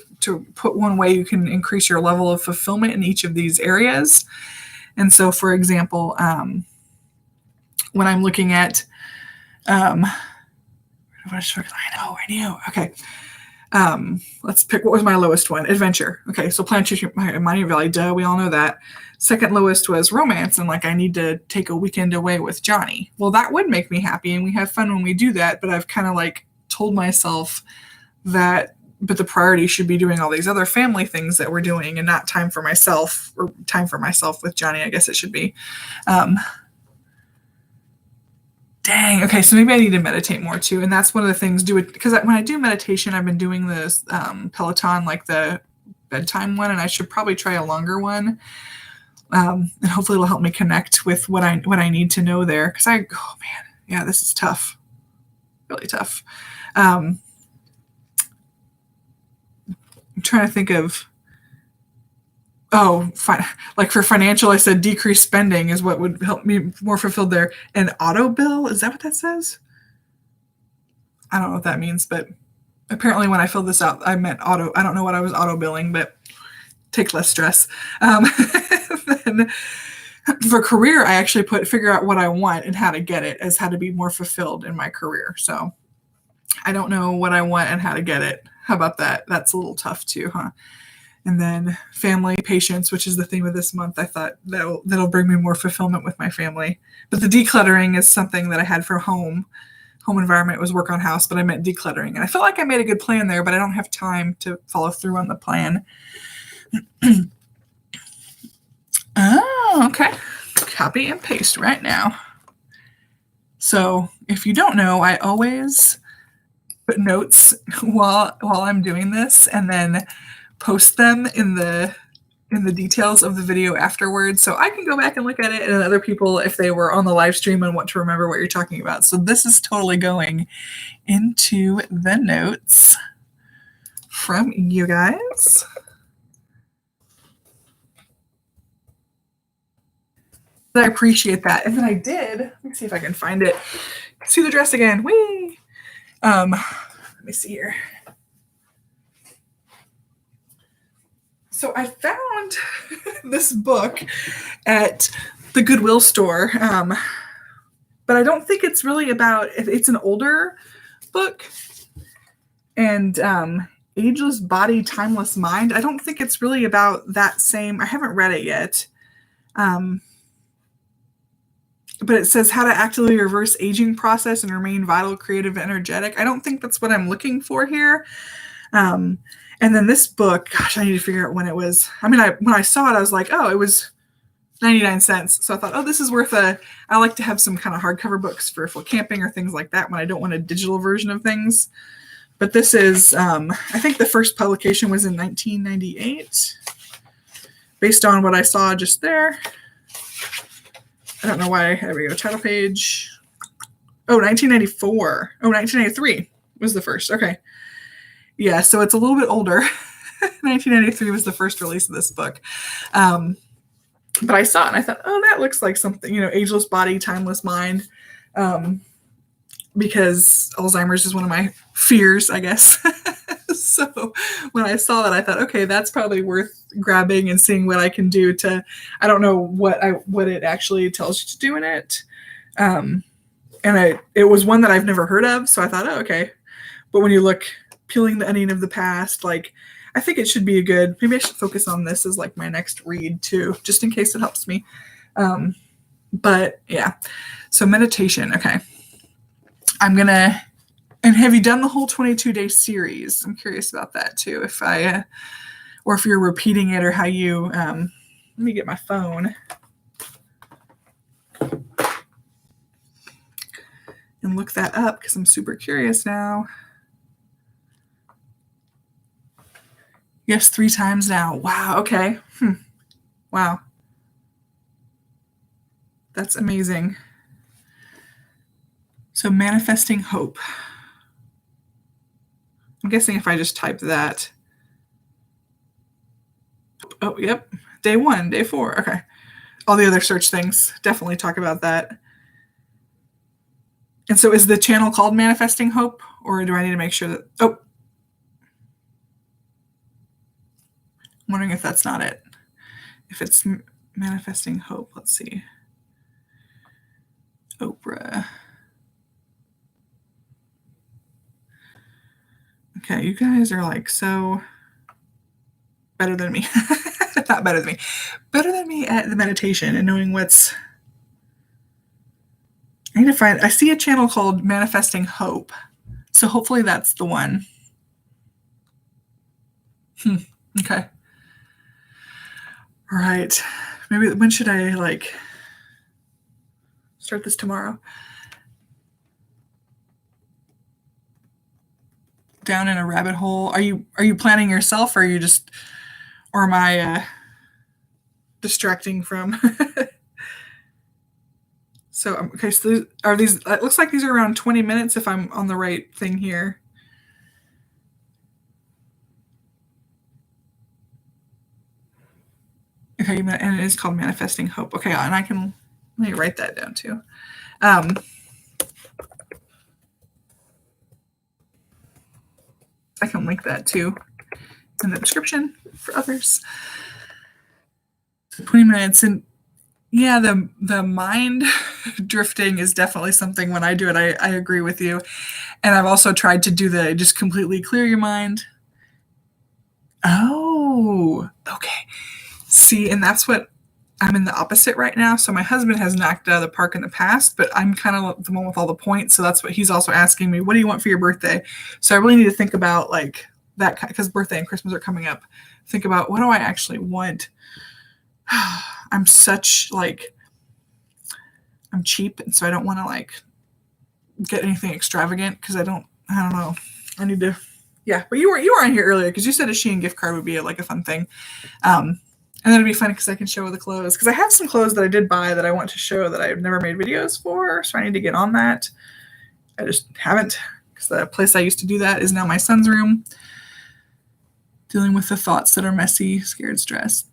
put one way you can increase your level of fulfillment in each of these areas. And so, for example, when I'm looking at, I knew. Okay. Let's pick, what was my lowest one? Adventure. Okay. So Plantation, Miami Valley, duh, we all know that. Second lowest was romance. And like, I need to take a weekend away with Johnny. Well, that would make me happy. And we have fun when we do that. But I've kind of like told myself that, but the priority should be doing all these other family things that we're doing and not time for myself or time for myself with Johnny. I guess it should be. Dang. Okay. So maybe I need to meditate more too. And that's one of the things because when I do meditation, I've been doing this Peloton, like the bedtime one, and I should probably try a longer one. And hopefully it'll help me connect with what I need to know there. Cause oh man, yeah, this is tough. Really tough. I'm trying to think of, like for financial, I said decrease spending is what would help me more fulfilled there. And auto bill, is that what that says? I don't know what that means, but apparently when I filled this out, I meant auto. I don't know what I was auto billing, but take less stress. Then for career, I actually figure out what I want and how to get it as how to be more fulfilled in my career. So I don't know what I want and how to get it. How about that? That's a little tough too, huh? And then family, patience, which is the theme of this month. I thought that'll bring me more fulfillment with my family. But the decluttering is something that I had for home environment was work on house, but I meant decluttering. And I felt like I made a good plan there, but I don't have time to follow through on the plan. Oh, okay. Copy and paste right now. So if you don't know, I always put notes while I'm doing this and then post them in the details of the video afterwards, so I can go back and look at it, and other people, if they were on the live stream and want to remember what you're talking about. So this is totally going into the notes from you guys. I appreciate that. And then I did, let me see if I can find it. See the dress again. Whee! Let me see here. So I found this book at the Goodwill store, but I don't think it's really about, it's an older book, and Ageless Body, Timeless Mind. I don't think it's really about that same, I haven't read it yet, but it says how to actively reverse aging process and remain vital, creative, energetic. I don't think that's what I'm looking for here. And then this book, gosh, I need to figure out when it was. I mean, when I saw it, I was like, oh, it was 99 cents. So I thought, oh, this is worth I like to have some kind of hardcover books for camping or things like that when I don't want a digital version of things. But this is, I think the first publication was in 1998, based on what I saw just there. I don't know why. There we go. Title page. Oh, 1994. Oh, 1993 was the first. Okay. Yeah, so it's a little bit older. 1993 was the first release of this book. But I saw it and I thought, oh, that looks like something, Ageless Body, Timeless Mind. Because Alzheimer's is one of my fears, I guess. So when I saw that, I thought, okay, that's probably worth grabbing and seeing what I can do to, I don't know what it actually tells you to do in it. And it was one that I've never heard of. So I thought, oh, okay. But when you look, peeling the onion of the past, like, I think it should be maybe I should focus on this as like my next read too, just in case it helps me. But yeah, so meditation. Okay. And have you done the whole 22-day series? I'm curious about that too. Or if you're repeating it, or how you, let me get my phone. can look that up because I'm super curious now. Yes, 3 times now. Wow, okay. Wow. That's amazing. So manifesting hope. I'm guessing if I just type that. Oh, yep. Day 1, day 4. Okay. All the other search things definitely talk about that. And so is the channel called Manifesting Hope, or do I need to make sure that... Oh. I'm wondering if that's not it. If it's Manifesting Hope, let's see. Oprah. Okay, you guys are like so better than me. Not better than me. Better than me at the meditation and knowing what's... I need to find... I see a channel called Manifesting Hope. So hopefully that's the one. Okay. All right. Maybe when should I start this tomorrow? Down in a rabbit hole. Are you planning yourself, or are you just, or am I distracting from? So okay, so are these, it looks like these are around 20 minutes if I'm on the right thing here. Okay, and it is called Manifesting Hope. Okay, and let me write that down too. I can link that too in the description for others. 20 minutes, and yeah, the mind drifting is definitely something when I do it, I agree with you. And I've also tried to do the just completely clear your mind. Oh, okay. See, and that's what I'm in the opposite right now. So my husband has knocked out of the park in the past, but I'm kind of the one with all the points. So that's what he's also asking me. What do you want for your birthday? So I really need to think about that, because birthday and Christmas are coming up. Think about, what do I actually want? I'm such I'm cheap, and so I don't want to get anything extravagant because I don't know. I need to, yeah. But you were on here earlier because you said a Shein gift card would be a fun thing. And then it'd be fun because I can show the clothes. Because I have some clothes that I did buy that I want to show that I've never made videos for. So I need to get on that. I just haven't, because the place I used to do that is now my son's room. Dealing with the thoughts that are messy, scared, stressed.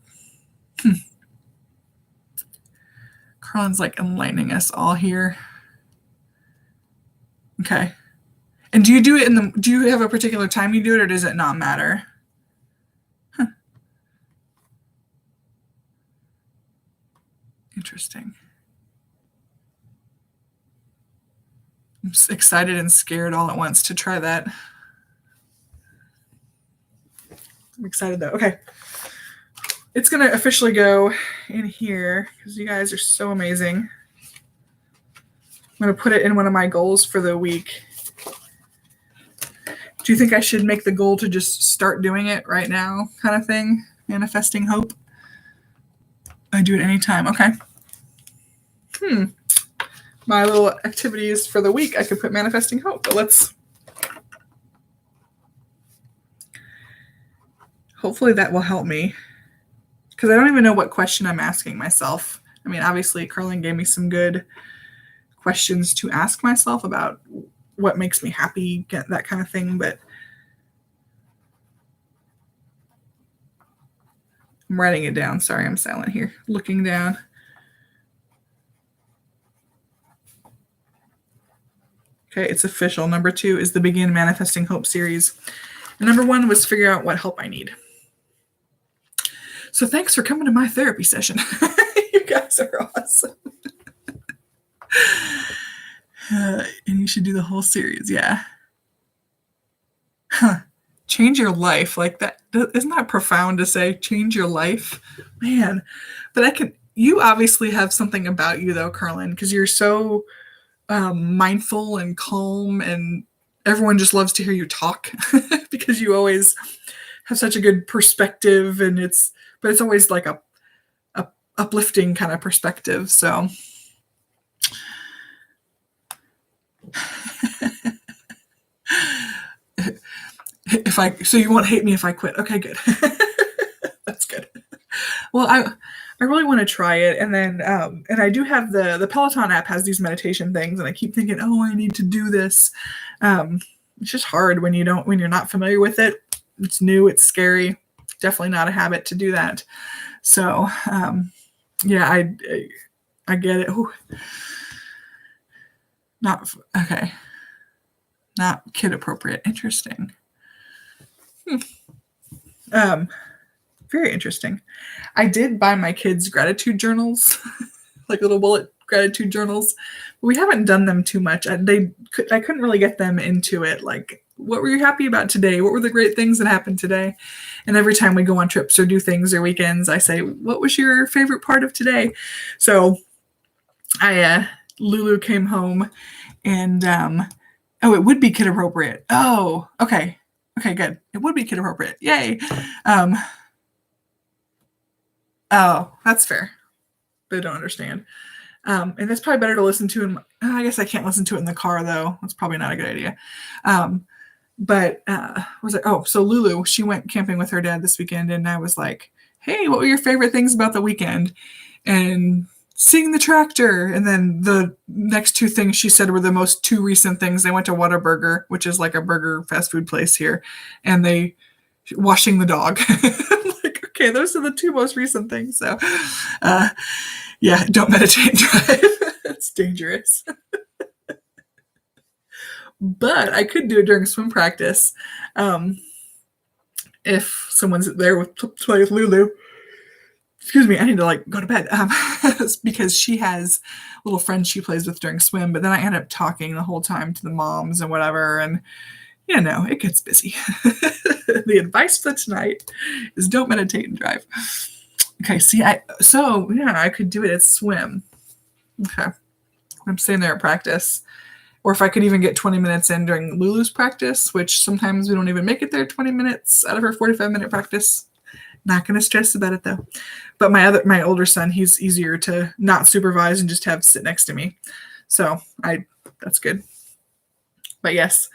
Carlynn's enlightening us all here. Okay. And do you do it do you have a particular time you do it, or does it not matter? Interesting. I'm excited and scared all at once to try that. I'm excited though. Okay. It's going to officially go in here because you guys are so amazing. I'm going to put it in one of my goals for the week. Do you think I should make the goal to just start doing it right now, kind of thing? Manifesting hope? I do it anytime. Okay. My little activities for the week, I could put manifesting hope, but hopefully that will help me, because I don't even know what question I'm asking myself. I mean, obviously Carlynn gave me some good questions to ask myself about what makes me happy, that kind of thing, but I'm writing it down. Sorry, I'm silent here, looking down. Okay, it's official. Number 2 is the Begin Manifesting Hope series. And number 1 was figure out what help I need. So thanks for coming to my therapy session. You guys are awesome. And you should do the whole series. Yeah. Change your life. That. Isn't that profound to say? Change your life? Man. But you obviously have something about you though, Carlynn, because you're so mindful and calm, and everyone just loves to hear you talk because you always have such a good perspective, and it's always a uplifting kind of perspective. So So you won't hate me if I quit. Okay, good. That's good. Well, I really want to try it, and then and I do have the Peloton app has these meditation things, and I keep thinking, oh, I need to do this. It's just hard when you're not familiar with it. It's new, it's scary. Definitely not a habit to do that. So yeah, I get it. Ooh. Not okay. Not kid appropriate. Interesting. Very interesting. I did buy my kids gratitude journals, like little bullet gratitude journals. We haven't done them too much. I couldn't really get them into it. Like, what were you happy about today? What were the great things that happened today? And every time we go on trips or do things or weekends, I say, what was your favorite part of today? So Lulu came home and, oh, it would be kid appropriate. Oh, okay. Okay, good. It would be kid appropriate. Yay. Oh, that's fair. They don't understand. And it's probably better to listen to I guess I can't listen to it in the car though. That's probably not a good idea. But was it? Oh, so Lulu, she went camping with her dad this weekend, and I was like, "Hey, what were your favorite things about the weekend?" And seeing the tractor. And then the next two things she said were the most two recent things. They went to Whataburger, which is like a burger fast food place here, and they washing the dog. Like, okay, those are the two most recent things. So, yeah, don't meditate and drive. It's dangerous. But I could do it during swim practice. If someone's there to play with Lulu. Excuse me, I need to go to bed. Because she has little friends she plays with during swim, but then I end up talking the whole time to the moms and whatever, and it gets busy. The advice for tonight is don't meditate and drive. Okay, see, I could do it at swim. Okay. I'm sitting there at practice. Or if I could even get 20 minutes in during Lulu's practice, which sometimes we don't even make it there 20 minutes out of her 45-minute practice. Not going to stress about it though. But my older son, he's easier to not supervise and just have sit next to me. So that's good. But yes.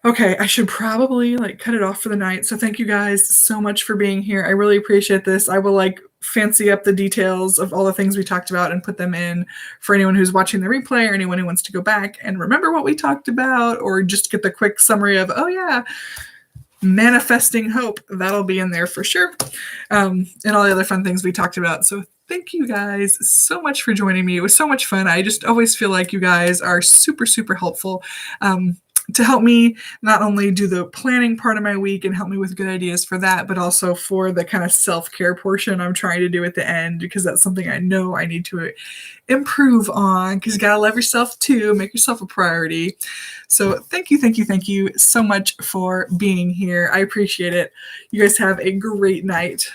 Okay, I should probably cut it off for the night. So thank you guys so much for being here. I really appreciate this. I will fancy up the details of all the things we talked about and put them in for anyone who's watching the replay or anyone who wants to go back and remember what we talked about, or just get the quick summary of, oh yeah, manifesting hope. That'll be in there for sure. And all the other fun things we talked about. So thank you guys so much for joining me. It was so much fun. I just always feel like you guys are super, super helpful. To help me not only do the planning part of my week and help me with good ideas for that, but also for the kind of self-care portion I'm trying to do at the end, because that's something I know I need to improve on, because you got to love yourself too, make yourself a priority. So thank you so much for being here. I appreciate it. You guys have a great night.